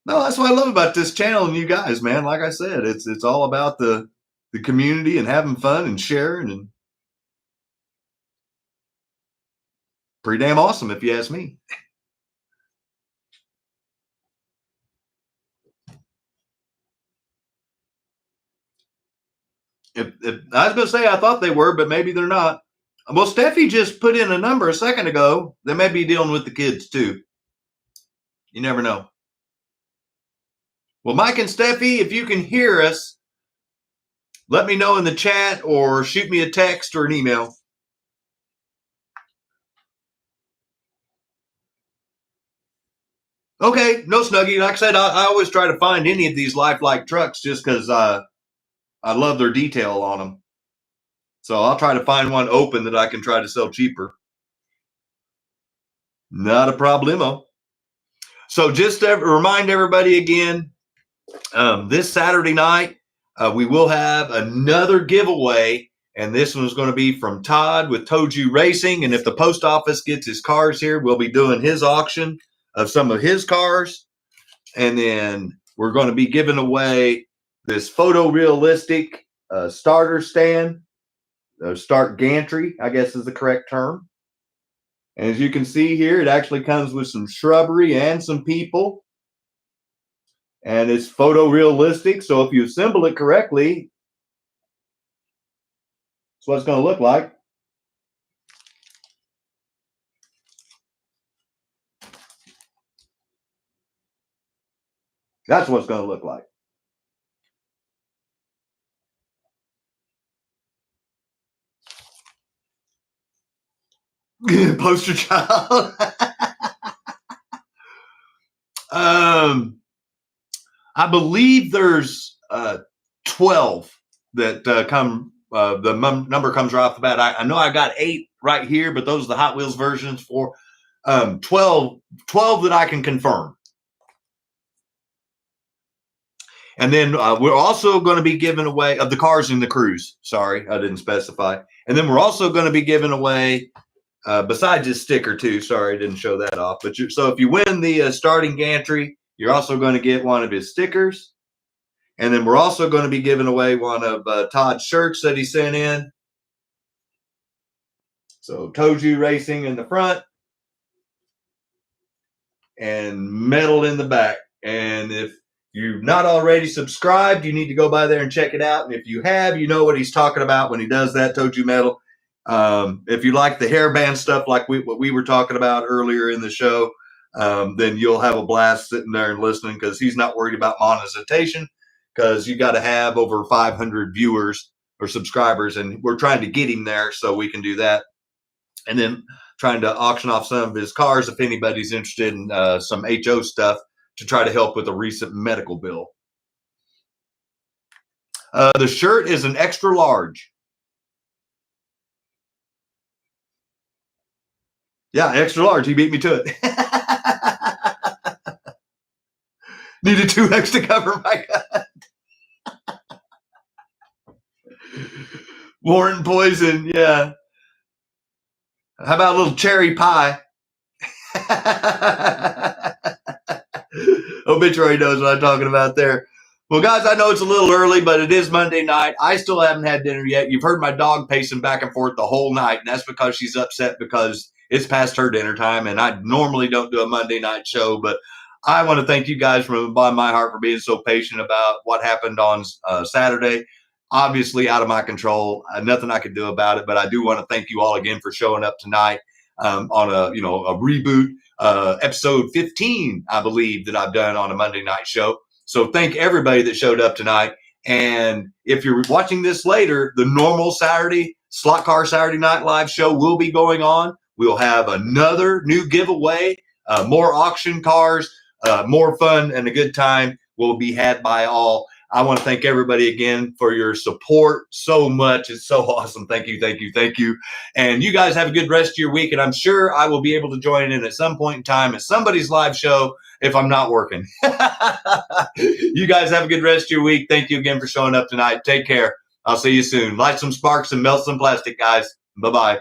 No, that's what I love about this channel and you guys, man. Like I said, it's all about the community and having fun and sharing, and pretty damn awesome if you ask me. If I was going to say I thought they were, but maybe they're not. Well, Steffi just put in a number a second ago. They may be dealing with the kids too. You never know. Well, Mike and Steffi, if you can hear us, let me know in the chat or shoot me a text or an email. Okay, no Snuggie. Like I said, I always try to find any of these lifelike trucks just because I love their detail on them. So I'll try to find one open that I can try to sell cheaper. Not a problemo. So just to remind everybody again, this Saturday night, we will have another giveaway. And this one's going to be from Todd with Toju Racing. And if the post office gets his cars here, we'll be doing his auction of some of his cars. And then we're going to be giving away this photorealistic starter stand. Start gantry, I guess is the correct term. And as you can see here, it actually comes with some shrubbery and some people. And it's photorealistic. So if you assemble it correctly, that's what it's going to look like. That's what it's going to look like. Poster child. I believe there's 12 that come. The number comes right off the bat. I know I got 8 right here, but those are the Hot Wheels versions for 12 that I can confirm. And then we're also going to be giving away of the cars in the cruise. Sorry, I didn't specify. And then we're also going to be giving away, besides this sticker too. Sorry, I didn't show that off. But so if you win the starting gantry, you're also going to get one of his stickers. And then we're also going to be giving away one of Todd's shirts that he sent in. So Toju Racing in the front and metal in the back. And if you've not already subscribed, you need to go by there and check it out. And if you have, you know what he's talking about when he does that, Toju Metal. If you like the hairband stuff like what we were talking about earlier in the show, then you'll have a blast sitting there and listening, because he's not worried about monetization, because you got to have over 500 viewers or subscribers, and we're trying to get him there so we can do that. And then trying to auction off some of his cars if anybody's interested in some HO stuff to try to help with a recent medical bill. The shirt is an extra large. Yeah, extra large. He beat me to it. Needed 2X to cover my gut. Warren Poison, yeah. How about a little cherry pie? Obituary knows what I'm talking about there. Well, guys, I know it's a little early, but it is Monday night. I still haven't had dinner yet. You've heard my dog pacing back and forth the whole night, and that's because she's upset because it's past her dinner time, and I normally don't do a Monday night show, but I want to thank you guys from the bottom of my heart for being so patient about what happened on Saturday. Obviously out of my control, nothing I could do about it, but I do want to thank you all again for showing up tonight on a reboot, episode 15, I believe, that I've done on a Monday night show. So thank everybody that showed up tonight. And if you're watching this later, the normal Saturday SLOTCAR Saturday Night Live show will be going on. We'll have another new giveaway, more auction cars, more fun and a good time will be had by all. I want to thank everybody again for your support so much. It's so awesome. Thank you, thank you, thank you. And you guys have a good rest of your week. And I'm sure I will be able to join in at some point in time at somebody's live show if I'm not working. You guys have a good rest of your week. Thank you again for showing up tonight. Take care. I'll see you soon. Light some sparks and melt some plastic, guys. Bye-bye.